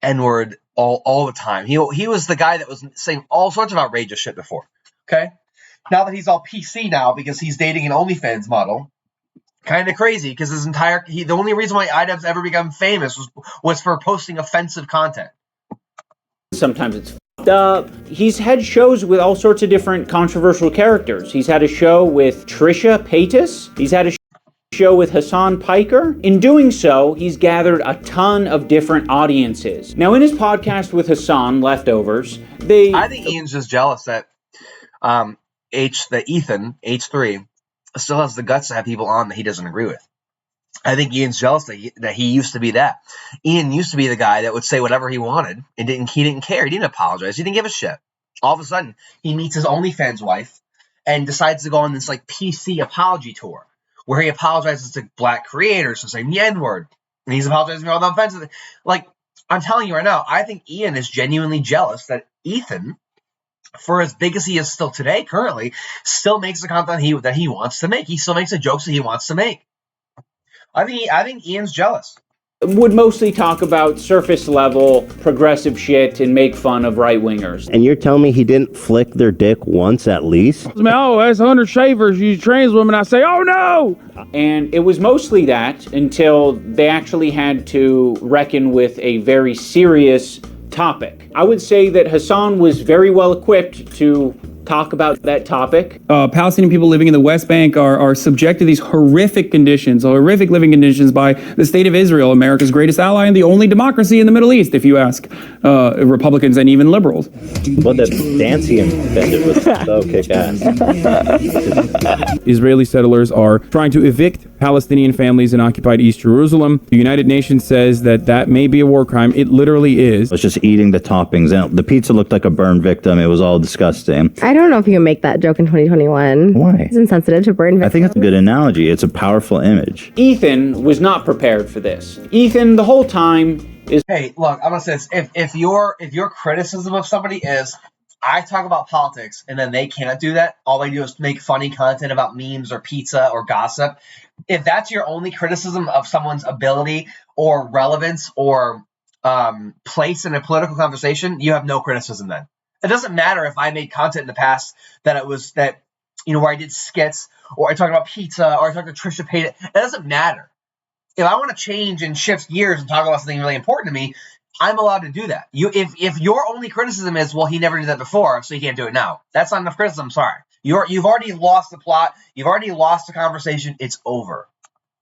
N-word all the time. He was the guy that was saying all sorts of outrageous shit before. Okay, now that he's all PC now because he's dating an OnlyFans model, kind of crazy because the only reason why Idubbbz ever become famous was for posting offensive content. Sometimes it's up. He's had shows with all sorts of different controversial characters. He's had a show with Trisha Paytas. He's had a show with Hassan Piker. In doing so, he's gathered a ton of different audiences. Now, in his podcast with Hassan, Leftovers, I think Ian's just jealous that Ethan, H3, still has the guts to have people on that he doesn't agree with. I think Ian's jealous that he used to be that. Ian used to be the guy that would say whatever he wanted and he didn't care. He didn't apologize. He didn't give a shit. All of a sudden, he meets his OnlyFans wife and decides to go on this like PC apology tour where he apologizes to black creators for saying the N-word. And he's apologizing for all the offenses. Like, I'm telling you right now, I think Ian is genuinely jealous that Ethan, for as big as he is still today, currently, still makes the content that he wants to make. He still makes the jokes that he wants to make. I think Ian's jealous. Would mostly talk about surface level progressive shit and make fun of right wingers. And you're telling me he didn't flick their dick once at least? Oh, that's 100 shavers, you trans women. I say, oh no! And it was mostly that until they actually had to reckon with a very serious topic. I would say that Hassan was very well equipped to talk about that topic. Palestinian people living in the West Bank are subject to these horrific conditions, horrific living conditions by the state of Israel, America's greatest ally and the only democracy in the Middle East, if you ask Republicans and even liberals. Well, that dance he invented was so kick-ass. Israeli settlers are trying to evict Palestinian families in occupied East Jerusalem. The United Nations says that may be a war crime. It literally is. I was just eating the toppings, and the pizza looked like a burn victim. It was all disgusting. I don't know if you can make that joke in 2021. Why? It's insensitive to burn victims. I think it's a good analogy. It's a powerful image. Ethan was not prepared for this. Ethan, the whole time, is... Hey, look, I'm gonna say this. If your criticism of somebody is, I talk about politics and then they can't do that, all they do is make funny content about memes or pizza or gossip. If that's your only criticism of someone's ability or relevance or place in a political conversation, you have no criticism then. It doesn't matter if I made content in the past where I did skits or I talked about pizza or I talked to Trisha Paytas. It doesn't matter. If I want to change and shift gears and talk about something really important to me, I'm allowed to do that. If your only criticism is, well, he never did that before, so he can't do it now. That's not enough criticism. I'm sorry. You've already lost the plot. You've already lost the conversation. It's over.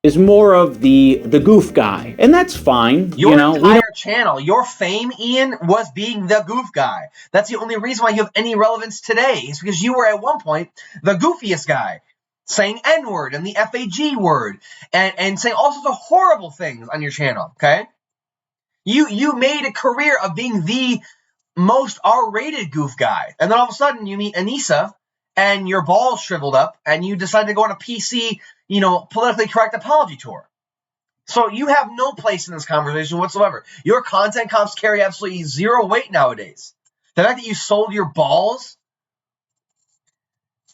Is more of the goof guy, and that's fine. Your entire channel, your fame, Ian, was being the goof guy. That's the only reason why you have any relevance today. Is because you were at one point the goofiest guy, saying N-word and the FAG word, and saying all sorts of horrible things on your channel. Okay, you made a career of being the most R-rated goof guy, and then all of a sudden you meet Anissa, and your balls shriveled up, and you decide to go on a PC, politically correct apology tour. So you have no place in this conversation whatsoever. Your content comps carry absolutely zero weight nowadays. The fact that you sold your balls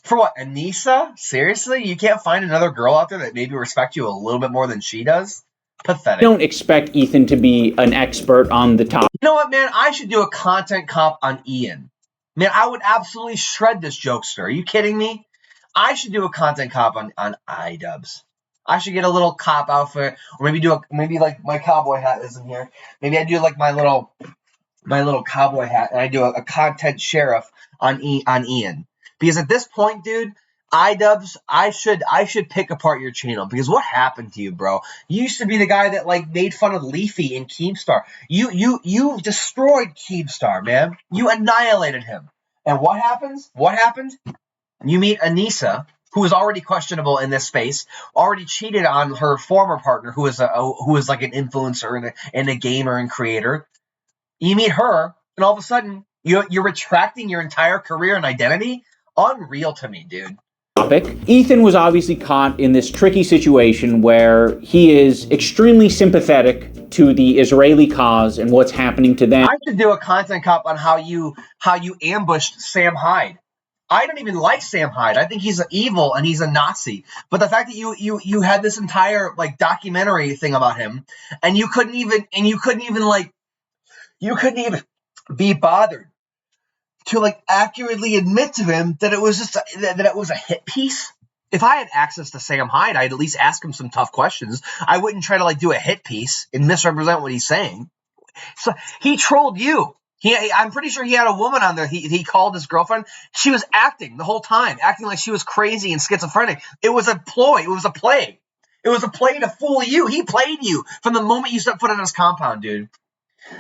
for what, Anissa? Seriously? You can't find another girl out there that maybe respects you a little bit more than she does? Pathetic. Don't expect Ethan to be an expert on the topic. You know what, man? I should do a content comp on Ian. Man, I would absolutely shred this jokester. Are you kidding me? I should do a content comp on Idubbbz. I should get a little cop outfit, or maybe like my cowboy hat isn't here. Maybe I do like my little cowboy hat, and I do a content sheriff on Ian. Because at this point, dude, Idubbbz, I should pick apart your channel, because what happened to you, bro? You used to be the guy that made fun of Leafy in Keemstar. You destroyed Keemstar, man. You annihilated him. And what happens? What happened? You meet Anissa, who is already questionable in this space, already cheated on her former partner, who is like an influencer and a gamer and creator. You meet her, and all of a sudden you're retracting your entire career and identity. Unreal to me, dude. Ethan was obviously caught in this tricky situation where he is extremely sympathetic to the Israeli cause and what's happening to them. I should do a content cop on how you ambushed Sam Hyde. I don't even like Sam Hyde. I think he's evil and he's a Nazi. But the fact that you had this entire documentary thing about him, and you couldn't even be bothered to accurately admit to him that it was just that it was a hit piece. If I had access to Sam Hyde, I'd at least ask him some tough questions. I wouldn't try to do a hit piece and misrepresent what he's saying. So he trolled you. I'm pretty sure he had a woman on there. He called his girlfriend. She was acting the whole time, acting like she was crazy and schizophrenic. It was a ploy. It was a play. It was a play to fool you. He played you from the moment you set foot on his compound, dude.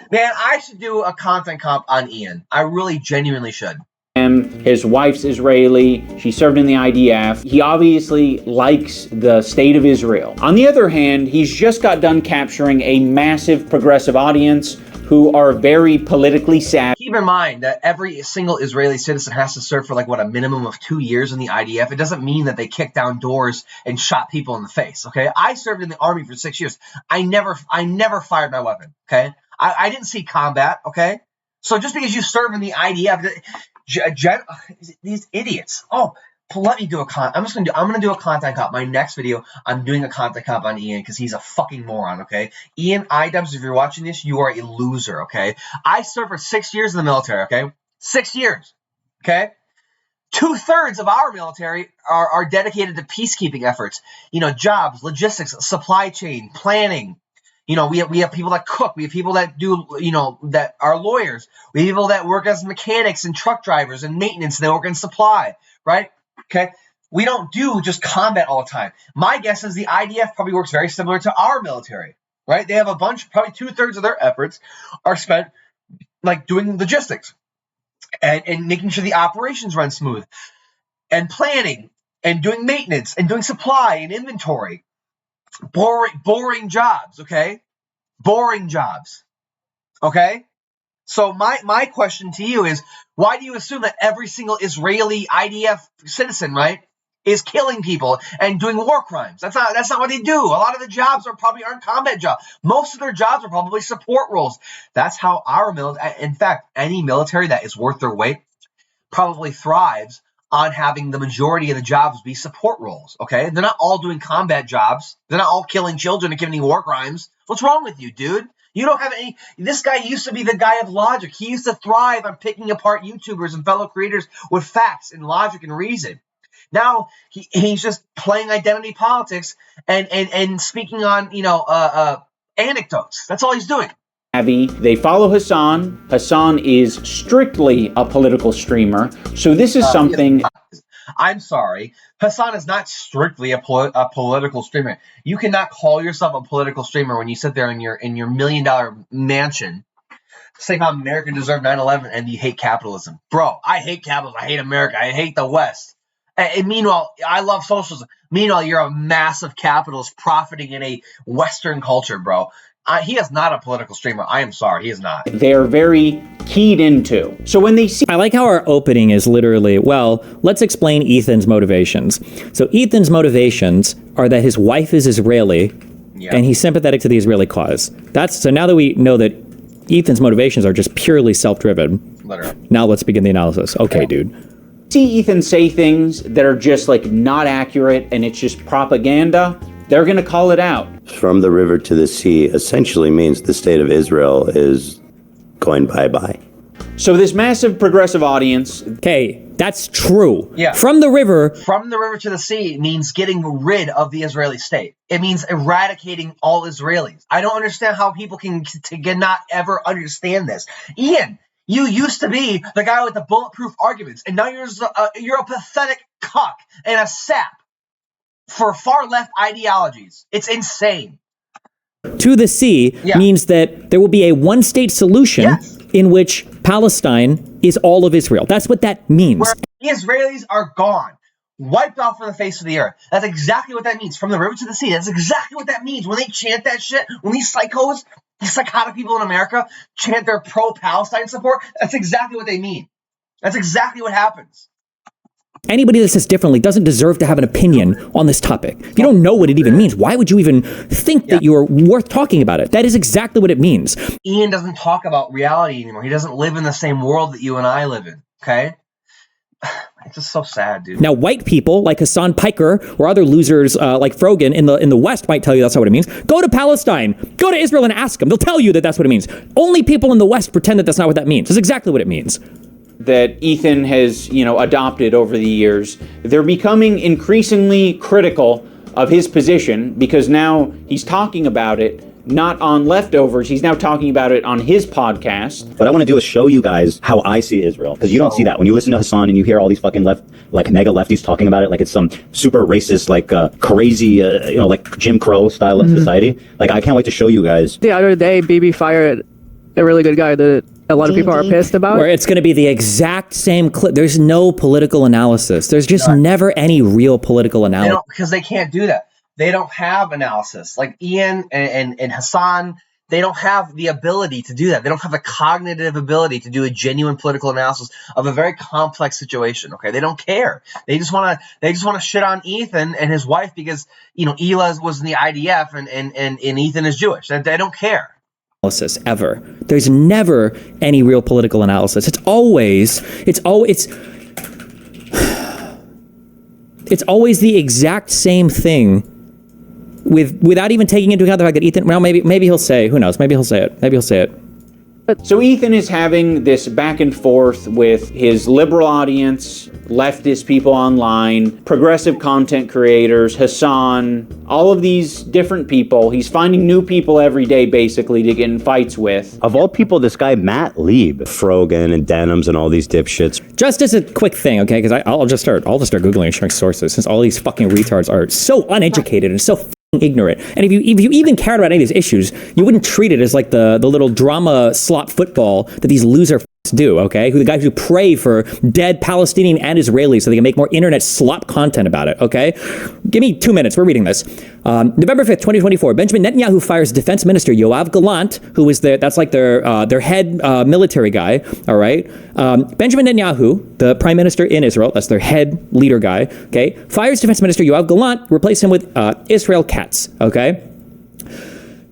Man, I should do a content comp on Ian. I really genuinely should. His wife's Israeli. She served in the IDF. He obviously likes the state of Israel. On the other hand, he's just got done capturing a massive progressive audience who are very politically savvy. Keep in mind that every single Israeli citizen has to serve for a minimum of 2 years in the IDF. It doesn't mean that they kicked down doors and shot people in the face, okay? I served in the army for 6 years. I never fired my weapon, okay? I didn't see combat, okay? So just because you serve in the IDF, these idiots. Oh, let me do I'm gonna do a content cop. My next video, I'm doing a content cop on Ian because he's a fucking moron, okay? Ian Idubbbz, if you're watching this, you are a loser, okay? I served for 6 years in the military, okay? 6 years, okay? 2/3 of our military are dedicated to peacekeeping efforts. You know, jobs, logistics, supply chain, planning. You know, we have people that cook. We have people that do, you know, that are lawyers. We have people that work as mechanics and truck drivers and maintenance. And they work in supply, right? Okay. We don't do just combat all the time. My guess is the IDF probably works very similar to our military, right? They have a bunch, probably 2/3 of their efforts are spent like doing logistics and making sure the operations run smooth and planning and doing maintenance and doing supply and inventory. Boring jobs, okay? Boring jobs, okay? So my question to you is, why do you assume that every single Israeli IDF citizen, right, is killing people and doing war crimes? That's not what they do. A lot of the jobs aren't combat jobs. Most of their jobs are probably support roles. That's how our military, in fact, any military that is worth their weight probably thrives on having the majority of the jobs be support roles, okay? They're not all doing combat jobs. They're not all killing children and committing war crimes. What's wrong with you, dude? You don't have any... This guy used to be the guy of logic. He used to thrive on picking apart YouTubers and fellow creators with facts and logic and reason. Now, he's just playing identity politics and speaking on, you know, anecdotes. That's all he's doing. They follow Hassan. Hassan is strictly a political streamer. So this is something... I'm sorry. Hassan is not strictly a political streamer. You cannot call yourself a political streamer when you sit there in your $1 million mansion saying how America deserved 9/11 and you hate capitalism. Bro, I hate capitalism. I hate America. I hate the West. And meanwhile, I love socialism. Meanwhile, you're a massive capitalist profiting in a Western culture, bro. He is not a political streamer. I am sorry. He is not. They're very keyed into. So when they see... I like how our opening is literally, well, let's explain Ethan's motivations. So Ethan's motivations are that his wife is Israeli, and he's sympathetic to the Israeli cause. So now that we know that Ethan's motivations are just purely self-driven, literally. Now let's begin the analysis. Okay, dude. See Ethan say things that are just like not accurate and it's just propaganda, they're going to call it out. From the river to the sea essentially means the state of Israel is going bye-bye. So this massive progressive audience... Okay, that's true. Yeah. From the river to the sea means getting rid of the Israeli state. It means eradicating all Israelis. I don't understand how people can not ever understand this. Ian, you used to be the guy with the bulletproof arguments, and now you're a pathetic cuck and a sap for far left ideologies. It's insane. To the sea means that there will be a one-state solution in which Palestine is all of Israel. That's what that means. Where the Israelis are gone, wiped off from the face of the earth. That's exactly what that means. From the river to the sea. That's exactly what that means. When they chant that shit, when these psychos, these psychotic people in America chant their pro-Palestine support, that's exactly what they mean. That's exactly what happens. Anybody that says differently doesn't deserve to have an opinion on this topic. If you don't know what it even means, why would you even think that you're worth talking about it? That is exactly what it means. Ian doesn't talk about reality anymore. He doesn't live in the same world that you and I live in, okay? It's just so sad, dude. Now, white people like Hassan Piker or other losers like Frogan in the West might tell you that's not what it means. Go to Palestine. Go to Israel and ask them. They'll tell you that that's what it means. Only people in the West pretend that that's not what that means. That's exactly what it means. That Ethan has, adopted over the years, they're becoming increasingly critical of his position because now he's talking about it not on Leftovers, he's now talking about it on his podcast. What I want to do is show you guys how I see Israel, because you don't see that. When you listen to Hassan and you hear all these fucking mega lefties talking about it like it's some super racist, crazy, like Jim Crow style of society. Like, I can't wait to show you guys. The other day, Bibi fired a really good guy that a lot of people are pissed about. Where it's going to be the exact same clip. There's no political analysis. There's just never any real political analysis. Because they can't do that. They don't have analysis. Like Ian and Hassan, they don't have the ability to do that. They don't have the cognitive ability to do a genuine political analysis of a very complex situation. Okay, they don't care. They just want to shit on Ethan and his wife because Ela was in the IDF and Ethan is Jewish. They don't care. Analysis ever. There's never any real political analysis. It's always It's always the exact same thing without even taking into account the fact that Ethan, well, maybe he'll say, who knows, maybe he'll say it. So Ethan is having this back and forth with his liberal audience, leftist people online, progressive content creators, Hassan, all of these different people. He's finding new people every day, basically, to get in fights with. Of all people, this guy, Matt Lieb, Frogan and Denims and all these dipshits. Just as a quick thing, okay, because I'll just start Googling and sharing sources, since all these fucking retards are so uneducated and so ignorant. And if you even cared about any of these issues, you wouldn't treat it as like the little drama slop football that these loser do, okay? The guys who pray for dead Palestinian and Israelis so they can make more internet slop content about it, okay? Give me 2 minutes. We're reading this. November 5th, 2024, Benjamin Netanyahu fires Defense Minister Yoav Gallant, who is that's like their head military guy, all right? Benjamin Netanyahu, the prime minister in Israel, that's their head leader guy, okay, fires Defense Minister Yoav Gallant, replace him with Israel Katz, okay?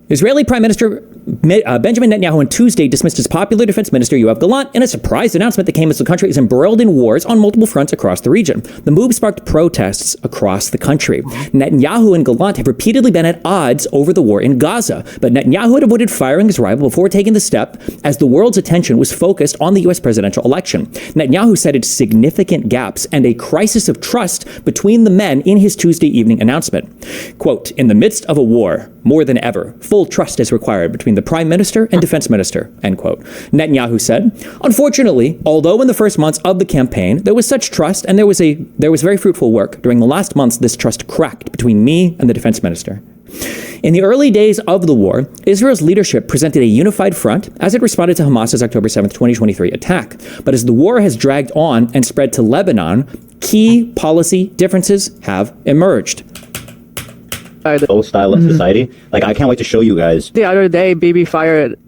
Israeli Prime Minister Benjamin Netanyahu on Tuesday dismissed his popular defense minister Yoav Gallant in a surprise announcement that came as the country is embroiled in wars on multiple fronts across the region. The move sparked protests across the country. Netanyahu and Gallant have repeatedly been at odds over the war in Gaza, but Netanyahu had avoided firing his rival before taking the step as the world's attention was focused on the U.S. presidential election. Netanyahu cited significant gaps and a crisis of trust between the men in his Tuesday evening announcement. Quote, in the midst of a war, more than ever, full trust is required between the prime minister and defense minister, end quote. Netanyahu said, unfortunately, although in the first months of the campaign, there was such trust and there was very fruitful work, during the last months, this trust cracked between me and the defense minister. In the early days of the war, Israel's leadership presented a unified front as it responded to Hamas's October 7th, 2023 attack. But as the war has dragged on and spread to Lebanon, key policy differences have emerged. Old style of society. Like, I can't wait to show you guys. The other day, BB fired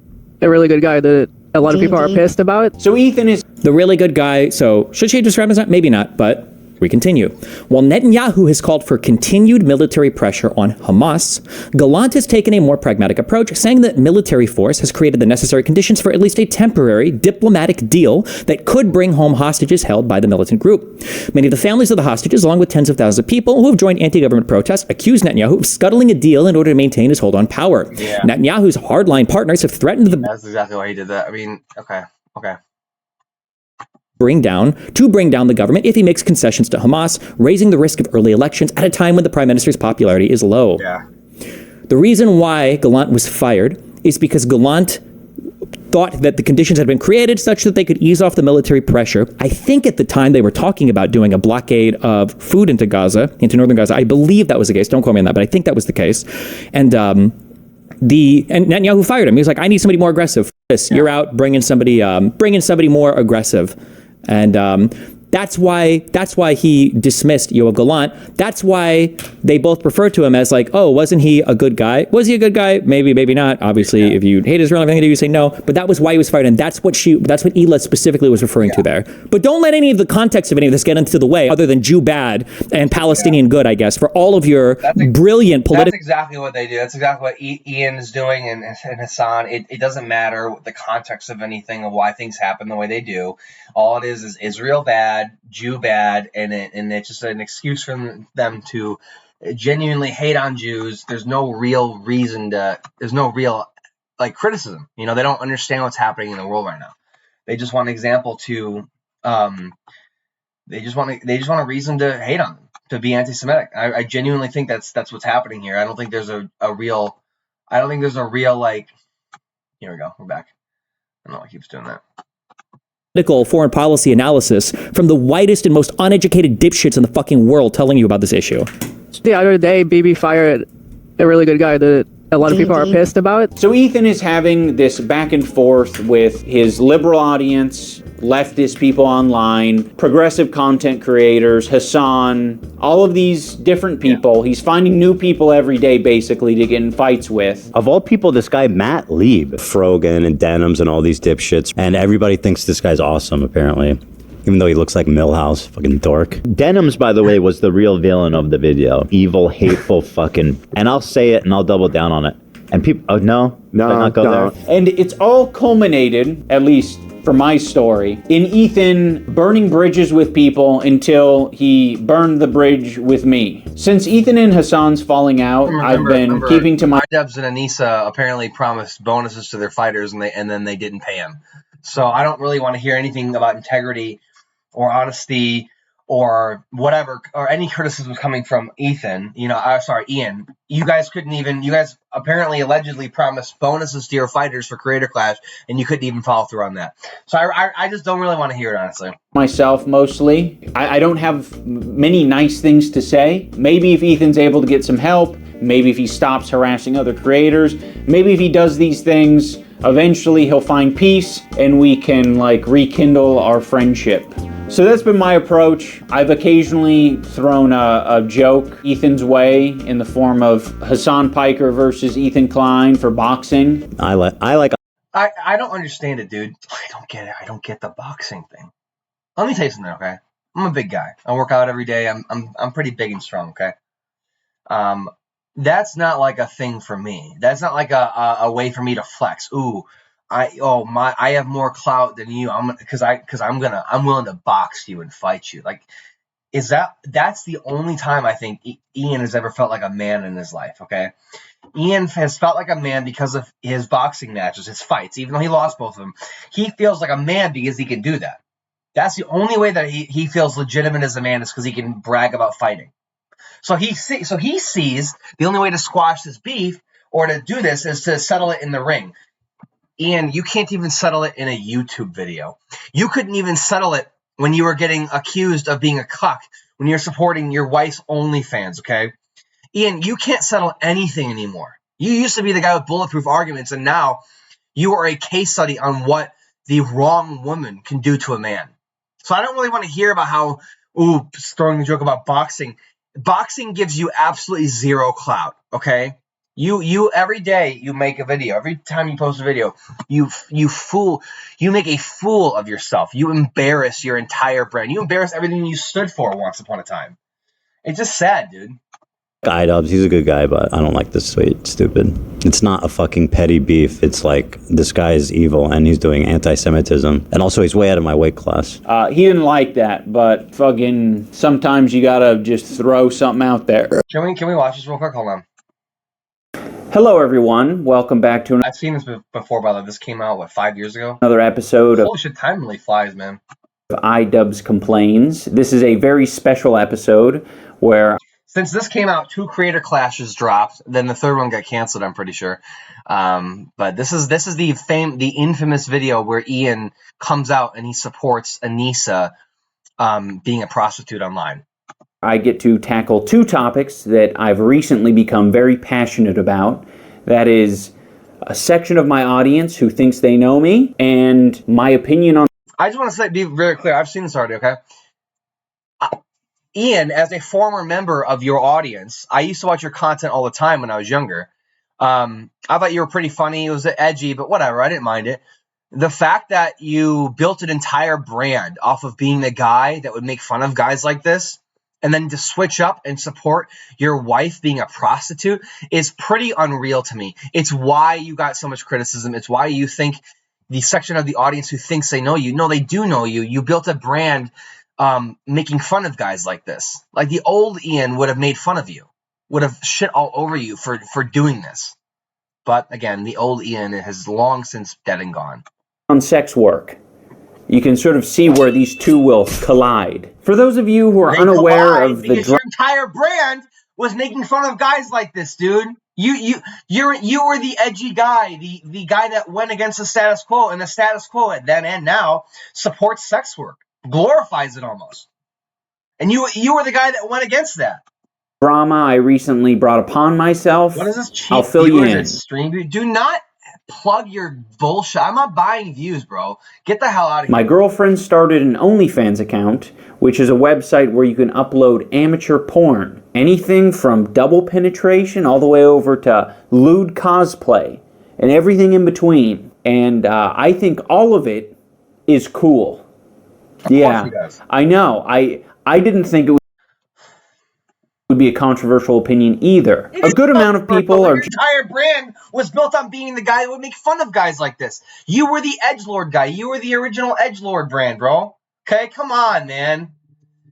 a really good guy that a lot of people are pissed about. So Ethan is the really good guy. So should she describe him as that? Maybe not, but we continue. While Netanyahu has called for continued military pressure on Hamas, Gallant has taken a more pragmatic approach, saying that military force has created the necessary conditions for at least a temporary diplomatic deal that could bring home hostages held by the militant group. Many of the families of the hostages, along with tens of thousands of people who have joined anti-government protests, accuse Netanyahu of scuttling a deal in order to maintain his hold on power. Yeah. Netanyahu's hardline partners have threatened That's exactly why he did that. I mean, okay. bring down the government if he makes concessions to Hamas, raising the risk of early elections at a time when the prime minister's popularity is low. Yeah. The reason why Gallant was fired is because Gallant thought that the conditions had been created such that they could ease off the military pressure. I think at the time they were talking about doing a blockade of food into northern Gaza. I believe that was the case. Don't quote me on that, but I think that was the case. And Netanyahu fired him. He was like, I need somebody more aggressive. You're out bringing somebody more aggressive. And that's why he dismissed Yoav Gallant. That's why they both refer to him as like, oh, wasn't he a good guy? Was he a good guy? Maybe, maybe not. Obviously, if you hate Israel, everything they do, you say no. But that was why he was fired, and that's what Ela specifically was referring to there. But don't let any of the context of any of this get into the way, other than Jew bad and Palestinian good, I guess, for all of your brilliant political. That's exactly what they do. That's exactly what Ian is doing and Hassan. It doesn't matter the context of anything of why things happen the way they do. All it is Israel bad, Jew bad, and it's just an excuse for them to genuinely hate on Jews. There's no real reason there's no real criticism. You know, they don't understand what's happening in the world right now. They just want an example to they just want a reason to hate on them, to be anti-Semitic. I genuinely think that's what's happening here. I don't think there's a real here we go, we're back. I don't know why it keeps doing that. Foreign policy analysis from the whitest and most uneducated dipshits in the fucking world telling you about this issue. The other day, BB fired a really good guy that a lot of people are pissed about. So Ethan is having this back and forth with his liberal audience, leftist people online, progressive content creators, Hassan, all of these different people. He's finding new people every day, basically, to get in fights with. Of all people, this guy, Matt Lieb, Frogan and Denims and all these dipshits, and everybody thinks this guy's awesome, apparently. Even though he looks like Milhouse, fucking dork. Denims, by the way, was the real villain of the video. Evil, hateful, fucking... And I'll say it and I'll double down on it. And people... Oh, no? Did I not go there? And it's all culminated, at least for my story. In Ethan burning bridges with people until he burned the bridge with me. Since Ethan and Hassan's falling out, I've been keeping to my... Idubbbz and Anissa apparently promised bonuses to their fighters, and then they didn't pay them. So I don't really want to hear anything about integrity or honesty or whatever, or any criticism coming from Ethan. Ian. You guys apparently allegedly promised bonuses to your fighters for Creator Clash, and you couldn't even follow through on that. So I just don't really want to hear it, honestly. Myself, mostly. I don't have many nice things to say. Maybe if Ethan's able to get some help, maybe if he stops harassing other creators, maybe if he does these things, eventually he'll find peace and we can rekindle our friendship. So that's been my approach. I've occasionally thrown a joke Ethan's way in the form of Hassan Piker versus Ethan Klein for boxing. I don't understand it, dude. I don't get it. I don't get the boxing thing. Let me tell you something, okay? I'm a big guy. I work out every day. I'm pretty big and strong, okay? That's not like a thing for me. That's not like a way for me to flex. Ooh, I have more clout than you. I'm willing to box you and fight you. That's the only time I think Ian has ever felt like a man in his life, okay? Ian has felt like a man because of his boxing matches, his fights. Even though he lost both of them, he feels like a man because he can do that. That's the only way that he feels legitimate as a man, is because he can brag about fighting. So he sees the only way to squash this beef or to do this is to settle it in the ring. Ian, you can't even settle it in a YouTube video. You couldn't even settle it when you were getting accused of being a cuck, when you're supporting your wife's OnlyFans, okay? Ian, you can't settle anything anymore. You used to be the guy with bulletproof arguments, and now you are a case study on what the wrong woman can do to a man. So I don't really want to hear about how, throwing a joke about boxing. Boxing gives you absolutely zero clout, okay? You every day you make a video. Every time you post a video, you make a fool of yourself. You embarrass your entire brand. You embarrass everything you stood for once upon a time. It's just sad, dude. Idubbbz, he's a good guy, but I don't like this stupid. It's not a fucking petty beef. It's like, this guy is evil and he's doing anti-Semitism. And also he's way out of my weight class. He didn't like that, but fucking sometimes you gotta just throw something out there. Can we watch this real quick? Hold on. Hello everyone, welcome back to I've seen this before, by the way. This came out, 5 years ago? another episode of Holy shit, time really flies, man. Idubbbz Complains. This is a very special episode where... Since this came out, 2 creator clashes dropped. Then the third one got canceled, I'm pretty sure. But this is the infamous video where Ian comes out and he supports Anissa being a prostitute online. I get to tackle 2 topics that I've recently become very passionate about. That is a section of my audience who thinks they know me, and my opinion on... I just want to be very clear. I've seen this already, okay? Ian, as a former member of your audience, I used to watch your content all the time when I was younger. I thought you were pretty funny. It was edgy, but whatever. I didn't mind it. The fact that you built an entire brand off of being the guy that would make fun of guys like this, and then to switch up and support your wife being a prostitute is pretty unreal to me. It's why you got so much criticism. It's why you think the section of the audience who thinks they know you, no, they do know you. You built a brand making fun of guys like this. Like the old Ian would have made fun of you, would have shit all over you for doing this. But again, the old Ian has long since dead and gone. On sex work. You can sort of see where these two will collide. For those of you who are unaware of the... Because your entire brand was making fun of guys like this, dude. You were the edgy guy, the guy that went against the status quo, and the status quo then and now supports sex work, glorifies it almost. And you were the guy that went against that. Drama I recently brought upon myself. What is this cheap? I'll fill you in. Stream? Do not plug your bullshit. I'm not buying views, bro. Get the hell out of here. My girlfriend started an OnlyFans account, which is a website where you can upload amateur porn. Anything from double penetration all the way over to lewd cosplay and everything in between. And I think all of it is cool. Yeah, I know. I didn't think it was... would be a controversial opinion either. A good amount of people are. Your entire brand was built on being the guy who would make fun of guys like this. You were the edgelord guy. You were the original edgelord brand, bro. Okay, come on, man.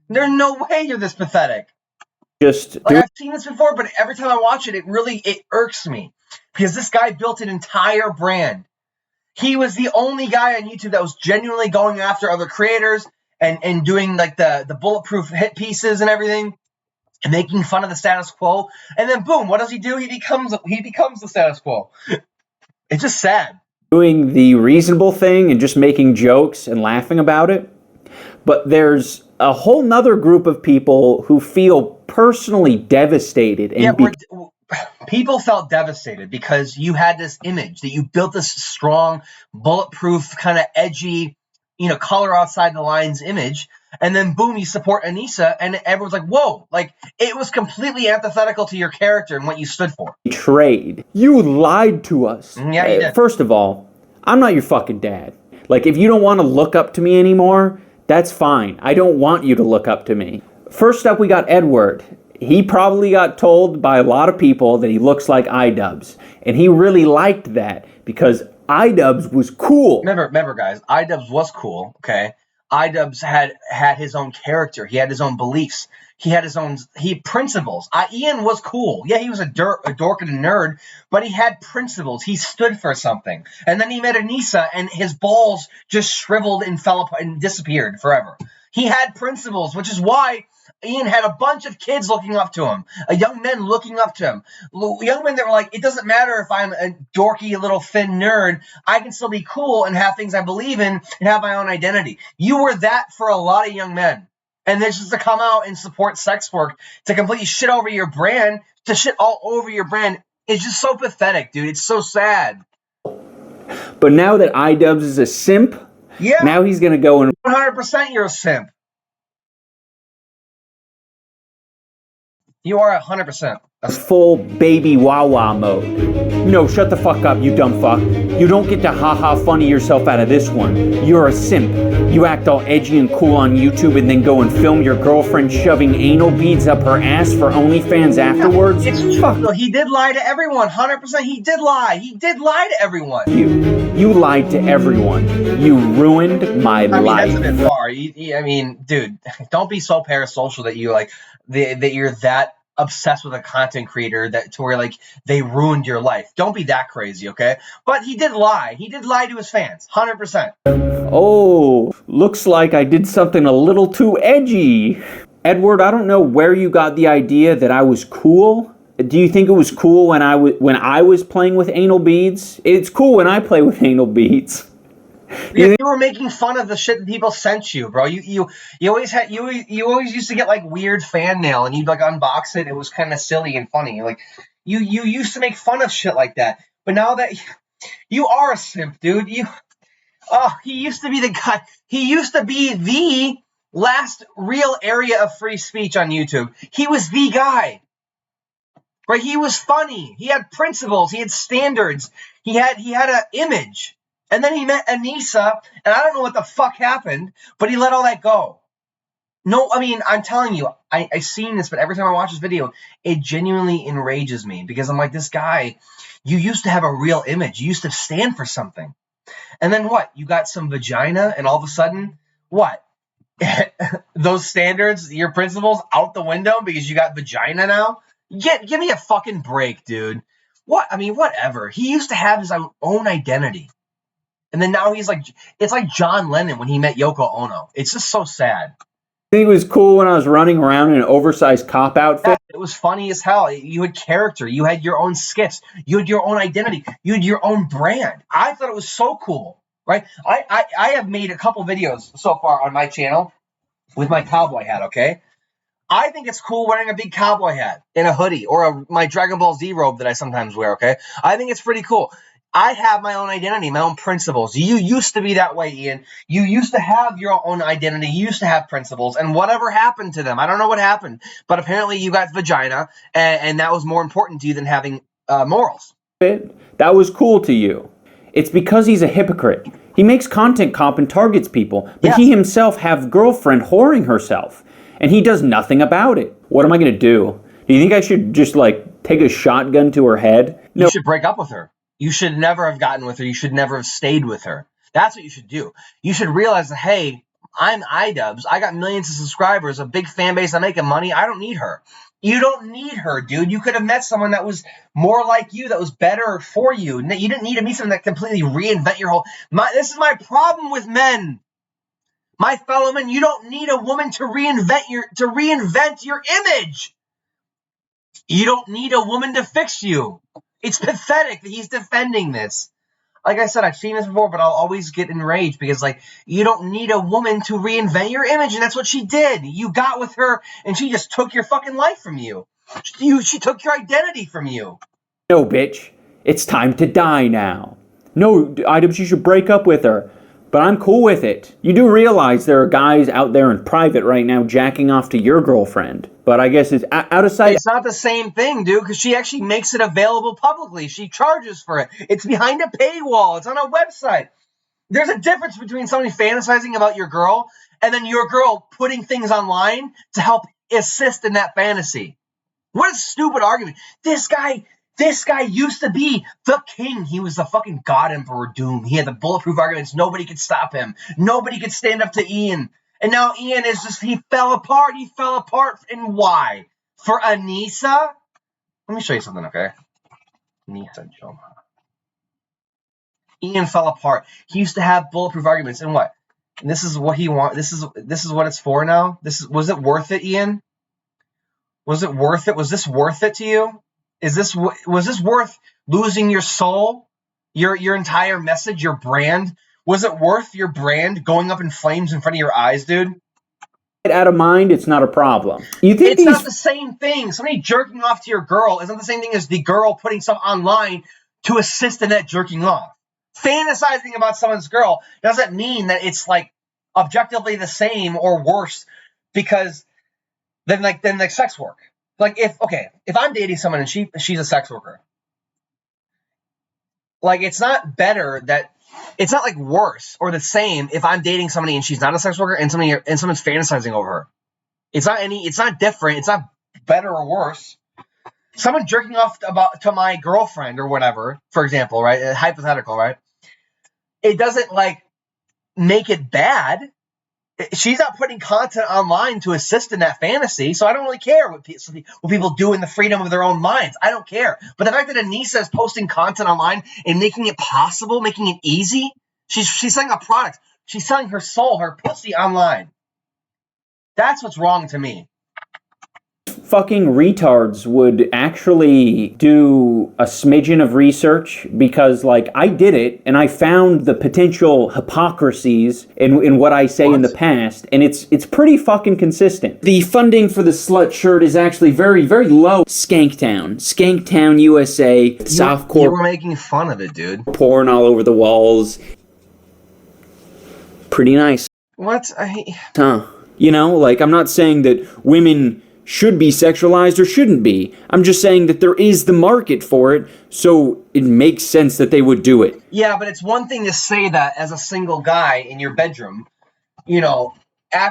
There's no way you're this pathetic. Just like I've seen this before, but every time I watch it, it irks me because this guy built an entire brand. He was the only guy on YouTube that was genuinely going after other creators and doing like the bulletproof hit pieces and everything, and making fun of the status quo. And then boom, what does he do? He becomes the status quo. It's just sad. Doing the reasonable thing and just making jokes and laughing about it. But there's a whole nother group of people who feel personally devastated. And people felt devastated because you had this image that you built this strong, bulletproof, kind of edgy, color outside the lines image. And then boom, you support Anissa, and everyone's like, whoa, like it was completely antithetical to your character and what you stood for. Betrayed. You lied to us. Yeah, you did. First of all, I'm not your fucking dad. Like, if you don't want to look up to me anymore, that's fine. I don't want you to look up to me. First up, we got Edward. He probably got told by a lot of people that he looks like Idubbbz. And he really liked that because Idubbbz was cool. Remember, guys, Idubbbz was cool, okay? Idubbbz had his own character. He had his own beliefs. He had his own principles. Ian was cool. Yeah, he was a dork and a nerd, but he had principles. He stood for something. And then he met Anissa, and his balls just shriveled and fell apart and disappeared forever. He had principles, which is why Ian had a bunch of kids looking up to him, young men looking up to him, young men that were like, it doesn't matter if I'm a dorky little thin nerd, I can still be cool and have things I believe in and have my own identity. You were that for a lot of young men. And then just to come out and support sex work, to completely shit over your brand, to shit all over your brand, is just so pathetic, dude. It's so sad. But now that Idubbbz is a simp, now he's going to go and 100% you're a simp. You are 100%. Full baby wah-wah mode. No, shut the fuck up, you dumb fuck. You don't get to ha-ha funny yourself out of this one. You're a simp. You act all edgy and cool on YouTube and then go and film your girlfriend shoving anal beads up her ass for OnlyFans afterwards? It's true. He did lie to everyone. 100% he did lie. He did lie to everyone. You lied to everyone. You ruined my life. That's a bit far. I mean, dude, don't be so parasocial that you that you're that obsessed with a content creator to where like they ruined your life. Don't be that crazy, okay? But he did lie. He did lie to his fans, 100%. Oh, looks like I did something a little too edgy. Edward, I don't know where you got the idea that I was cool. Do you think it was cool when I was playing with anal beads? It's cool when I play with anal beads. You were making fun of the shit that people sent you, bro. You always used to get like weird fan mail and you'd like unbox it. It was kind of silly and funny. Like you used to make fun of shit like that. But now that you are a simp, dude. He used to be the guy. He used to be the last real area of free speech on YouTube. He was the guy. Right? He was funny. He had principles. He had standards. He had an image. And then he met Anissa, and I don't know what the fuck happened, but he let all that go. No, I mean, I'm telling you, I've seen this, but every time I watch this video, it genuinely enrages me because I'm like, this guy, you used to have a real image. You used to stand for something. And then what? You got some vagina, and all of a sudden, what? Those standards, your principles, out the window because you got vagina now? Give me a fucking break, dude. What? I mean, whatever. He used to have his own identity. And then now he's like, it's like John Lennon when he met Yoko Ono. It's just so sad. I think it was cool when I was running around in an oversized cop outfit. It was funny as hell. You had character. You had your own skits. You had your own identity. You had your own brand. I thought it was so cool, right? I have made a couple videos so far on my channel with my cowboy hat, okay? I think it's cool wearing a big cowboy hat and a hoodie or my Dragon Ball Z robe that I sometimes wear, okay? I think it's pretty cool. I have my own identity, my own principles. You used to be that way, Ian. You used to have your own identity. You used to have principles. And whatever happened to them, I don't know what happened. But apparently you got vagina, and that was more important to you than having morals. That was cool to you. It's because he's a hypocrite. He makes content comp and targets people. But he himself have girlfriend whoring herself. And he does nothing about it. What am I going to do? Do you think I should just like take a shotgun to her head? You should break up with her. You should never have gotten with her. You should never have stayed with her. That's what you should do. You should realize that, hey, I'm Idubbbz. I got millions of subscribers, a big fan base. I'm making money. I don't need her. You don't need her, dude. You could have met someone that was more like you, that was better for you. You didn't need to meet someone that completely reinvent your whole... This is my problem with men. My fellow men, you don't need a woman to reinvent your image. You don't need a woman to fix you. It's pathetic that he's defending this. Like I said, I've seen this before, but I'll always get enraged because, like, you don't need a woman to reinvent your image, and that's what she did. You got with her, and she just took your fucking life from you. She took your identity from you. No, bitch. It's time to die now. No, Idubbbz, you should break up with her. But I'm cool with it. You do realize there are guys out there in private right now jacking off to your girlfriend. But I guess it's out of sight. It's not the same thing, dude, because she actually makes it available publicly. She charges for it. It's behind a paywall. It's on a website. There's a difference between somebody fantasizing about your girl and then your girl putting things online to help assist in that fantasy. What a stupid argument. This guy used to be the king. He was the fucking God Emperor Doom. He had the bulletproof arguments. Nobody could stop him. Nobody could stand up to Ian. And now Ian is just, he fell apart. He fell apart. And why? For Anissa? Let me show you something, okay? Anissa Joma. Ian fell apart. He used to have bulletproof arguments. And what? And this is what he wants. This is what it's for now? Was it worth it, Ian? Was it worth it? Was this worth it to you? Was this worth losing your soul, your entire message, your brand? Was it worth your brand going up in flames in front of your eyes, dude? Out of mind, it's not a problem. You think it's not the same thing. Somebody jerking off to your girl is not the same thing as the girl putting stuff online to assist in that jerking off. Fantasizing about someone's girl doesn't mean that it's like objectively the same or worse because than sex work. Like if I'm dating someone and she's a sex worker, like it's not better that it's not like worse or the same if I'm dating somebody and she's not a sex worker and someone's fantasizing over her. It's not different. It's not better or worse. Someone jerking off to my girlfriend or whatever, for example, right? Hypothetical, right? It doesn't like make it bad. She's not putting content online to assist in that fantasy, so I don't really care what people do in the freedom of their own minds. I don't care. But the fact that Anissa is posting content online and making it possible, making it easy, she's selling a product. She's selling her soul, her pussy online. That's what's wrong to me. Fucking retards would actually do a smidgen of research because, like, I did it and I found the potential hypocrisies in what I say in the past, and it's pretty fucking consistent. The funding for the slut shirt is actually very, very low. Skanktown, USA, softcore. You were making fun of it, dude. Porn all over the walls. Pretty nice. What? Huh. You know, like, I'm not saying that women should be sexualized or shouldn't be. I'm just saying that there is the market for it, so it makes sense that they would do it. Yeah, but it's one thing to say that as a single guy in your bedroom, you know,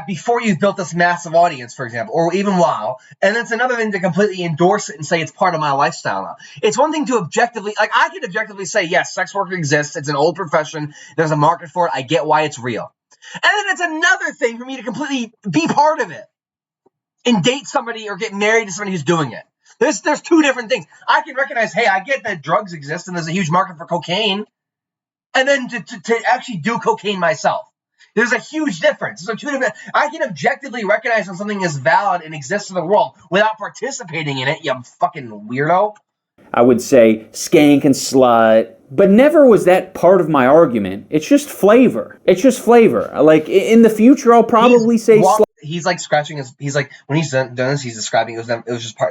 before you've built this massive audience, for example, or even while, and it's another thing to completely endorse it and say it's part of my lifestyle now. It's one thing to objectively, like I could objectively say, yes, sex work exists, it's an old profession, there's a market for it, I get why it's real. And then it's another thing for me to completely be part of it and date somebody or get married to somebody who's doing it. There's two different things. I can recognize, hey, I get that drugs exist and there's a huge market for cocaine, and then to actually do cocaine myself. There's a huge difference. So I can objectively recognize when something is valid and exists in the world without participating in it, you fucking weirdo. I would say skank and slut, but never was that part of my argument. It's just flavor. Like, in the future, I'll probably say slut. He's like scratching his. He's like when he's done this. He's describing it was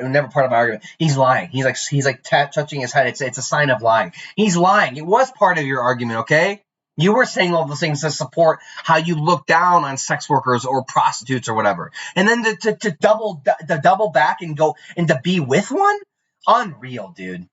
never part of my argument. He's lying. He's like touching his head. It's a sign of lying. He's lying. It was part of your argument, okay? You were saying all those things to support how you look down on sex workers or prostitutes or whatever, and then to double back and go and to be with one. Unreal, dude.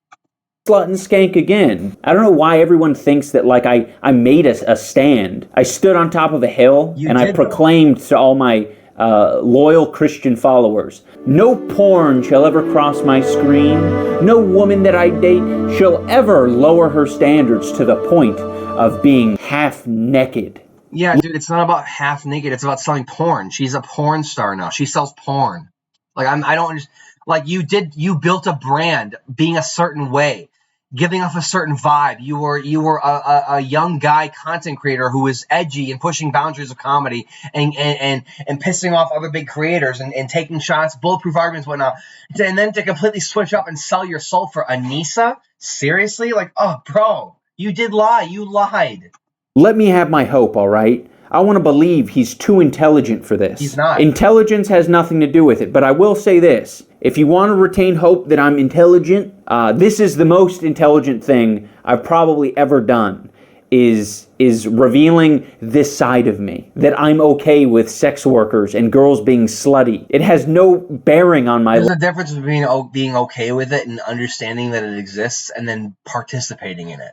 Slut and skank again. I don't know why everyone thinks that, like, I made a stand. I stood on top of a hill and I proclaimed to all my loyal Christian followers. No porn shall ever cross my screen. No woman that I date shall ever lower her standards to the point of being half naked. Yeah, dude, it's not about half naked. It's about selling porn. She's a porn star now. She sells porn. Like I don't understand. Like you built a brand being a certain way, giving off a certain vibe. You were a young guy content creator who was edgy and pushing boundaries of comedy and pissing off other big creators and taking shots, bulletproof arguments, whatnot. And then to completely switch up and sell your soul for Anissa? Seriously? Like, oh, bro, you did lie. You lied. Let me have my hope, all right? I want to believe he's too intelligent for this. He's not. Intelligence has nothing to do with it, but I will say this. If you want to retain hope that I'm intelligent, this is the most intelligent thing I've probably ever done, is revealing this side of me, that I'm okay with sex workers and girls being slutty. It has no bearing on my life. There's a difference between being okay with it and understanding that it exists and then participating in it.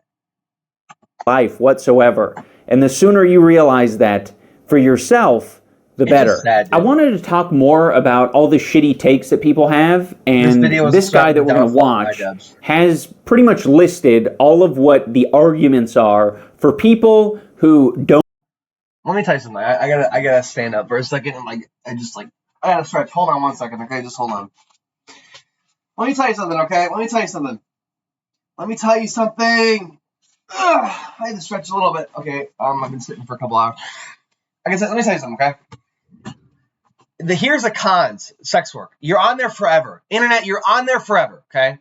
Life whatsoever. And the sooner you realize that for yourself, the better. I wanted to talk more about all the shitty takes that people have, and this guy that we're going to watch has pretty much listed all of what the arguments are for people who don't. Let me tell you something. I gotta stand up for a second and I gotta stretch. Hold on 1 second, okay? Just hold on. Let me tell you something, okay? Let me tell you something. Ugh, I had to stretch a little bit. Okay, I've been sitting for a couple hours. Let me tell you something, okay? Here's the cons. Sex work. You're on there forever. Internet, you're on there forever, okay?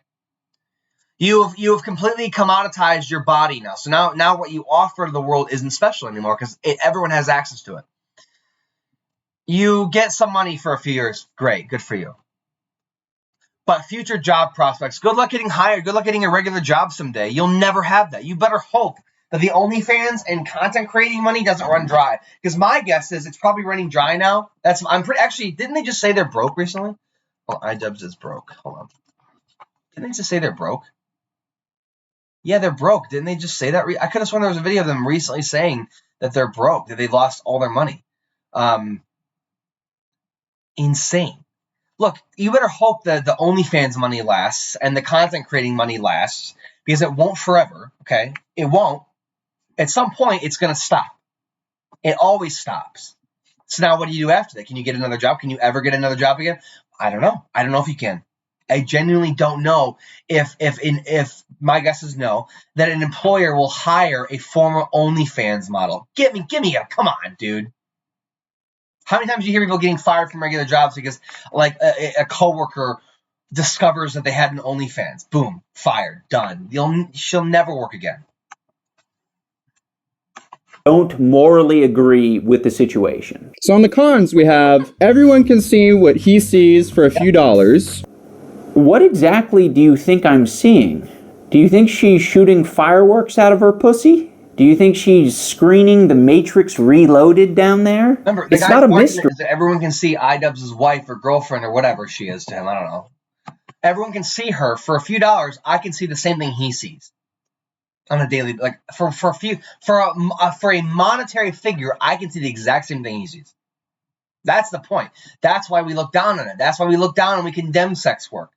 You have completely commoditized your body now. So now what you offer to the world isn't special anymore because everyone has access to it. You get some money for a few years. Great. Good for you. But future job prospects, good luck getting hired. Good luck getting a regular job someday. You'll never have that. You better hope that the OnlyFans and content creating money doesn't run dry. Because my guess is it's probably running dry now. Actually, didn't they just say they're broke recently? Oh, Idubbbz is broke. Hold on. Didn't they just say they're broke? Yeah, they're broke. Didn't they just say that? I could have sworn there was a video of them recently saying that they're broke, that they lost all their money. Insane. Look, you better hope that the OnlyFans money lasts and the content creating money lasts because it won't forever, okay? It won't. At some point, it's going to stop. It always stops. So now what do you do after that? Can you get another job? Can you ever get another job again? I don't know. I don't know if you can. I genuinely don't know if my guess is no, that an employer will hire a former OnlyFans model. Come on, dude. How many times do you hear people getting fired from regular jobs because, like, a coworker discovers that they had an OnlyFans? Boom, fired, done. She'll never work again. Don't morally agree with the situation. So on the cons, we have everyone can see what he sees for a few dollars. What exactly do you think I'm seeing? Do you think she's shooting fireworks out of her pussy? Do you think she's screening The Matrix Reloaded down there? Remember, it's not a mystery. Is that everyone can see Idubbbz' wife or girlfriend or whatever she is to him. I don't know. Everyone can see her for a few dollars. I can see the same thing he sees on a daily. Like for a monetary figure, I can see the exact same thing he sees. That's the point. That's why we look down on it. That's why we look down and we condemn sex work.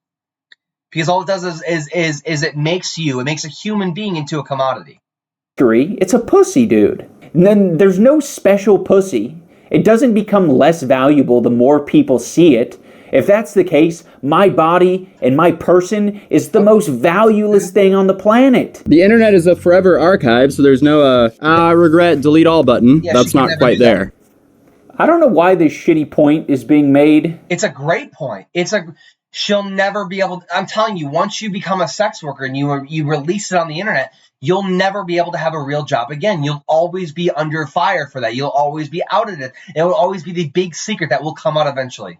Because all it does is it makes a human being into a commodity. It's a pussy, dude. And then there's no special pussy. It doesn't become less valuable the more people see it. If that's the case, my body and my person is the most valueless thing on the planet. The internet is a forever archive, so there's no regret, delete all button. Yeah, that's not quite there. I don't know why this shitty point is being made. It's a great point. She'll never be able to, I'm telling you, once you become a sex worker and you release it on the internet, you'll never be able to have a real job again. You'll always be under fire for that. You'll always be outed. It will always be the big secret that will come out eventually.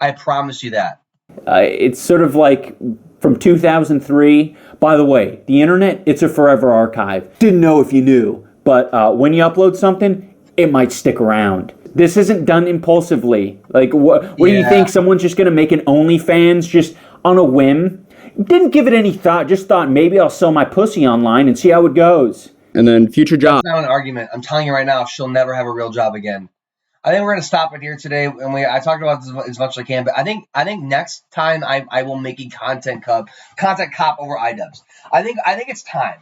I promise you that. It's sort of like from 2003. By the way, the internet, it's a forever archive. Didn't know if you knew. But when you upload something, it might stick around. This isn't done impulsively. Like, what do you think? Someone's just going to make an OnlyFans just on a whim? Didn't give it any thought. Just thought maybe I'll sell my pussy online and see how it goes. And then future job. That's not an argument. I'm telling you right now, she'll never have a real job again. I think we're gonna stop it here today, and I talked about this as much as I can. But I think next time I will make a content cop over Idubbbz. I think it's time.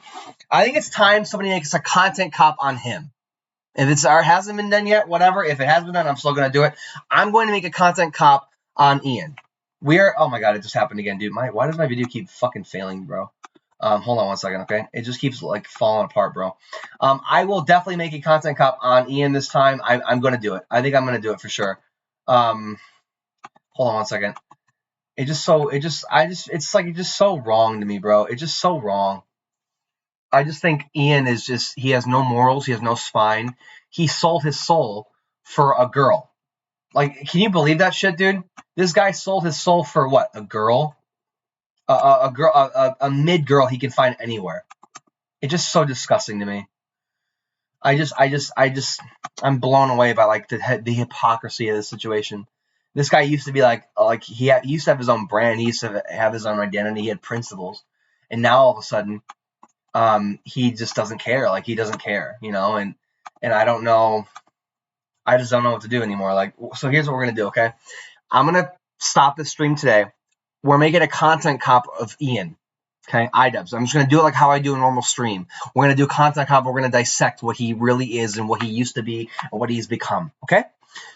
I think it's time somebody makes a content cop on him. If it hasn't been done yet, whatever. If it has been done, I'm still gonna do it. I'm going to make a content cop on Ian. Oh my god, it just happened again, dude. Why does my video keep fucking failing, bro? Hold on one second, okay? It just keeps like falling apart, bro. I will definitely make a content cop on Ian this time. I'm gonna do it. I think I'm gonna do it for sure. Hold on one second. It's just so wrong to me, bro. It's just so wrong. I just think Ian he has no morals. He has no spine. He sold his soul for a girl. Like, can you believe that shit, dude? This guy sold his soul for what? A girl? A mid girl he can find anywhere. It's just so disgusting to me. I'm blown away by like the hypocrisy of this situation. This guy used to be he used to have his own brand. He used to have his own identity. He had principles, and now all of a sudden, he just doesn't care. Like, he doesn't care, you know. And I don't know. I just don't know what to do anymore. Like, so here's what we're gonna do. Okay, I'm gonna stop this stream today. We're making a content cop of Ian. Okay, Idubbbz. I'm just going to do it like how I do a normal stream. We're going to do a content cop. We're going to dissect what he really is and what he used to be and what he's become. Okay?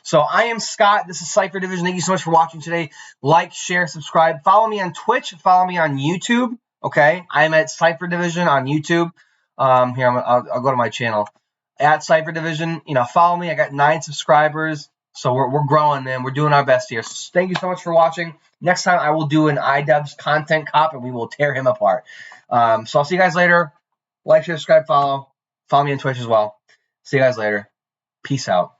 So I am Scott. This is Cypher Division. Thank you so much for watching today. Like, share, subscribe. Follow me on Twitch. Follow me on YouTube. Okay? I'm at Cypher Division on YouTube. Here, I'll go to my channel. At Cypher Division. You know, follow me. I got 9 subscribers. So we're growing, man. We're doing our best here. So thank you so much for watching. Next time I will do an Idubbbz content cop, and we will tear him apart. So I'll see you guys later. Like, share, subscribe, follow. Follow me on Twitch as well. See you guys later. Peace out.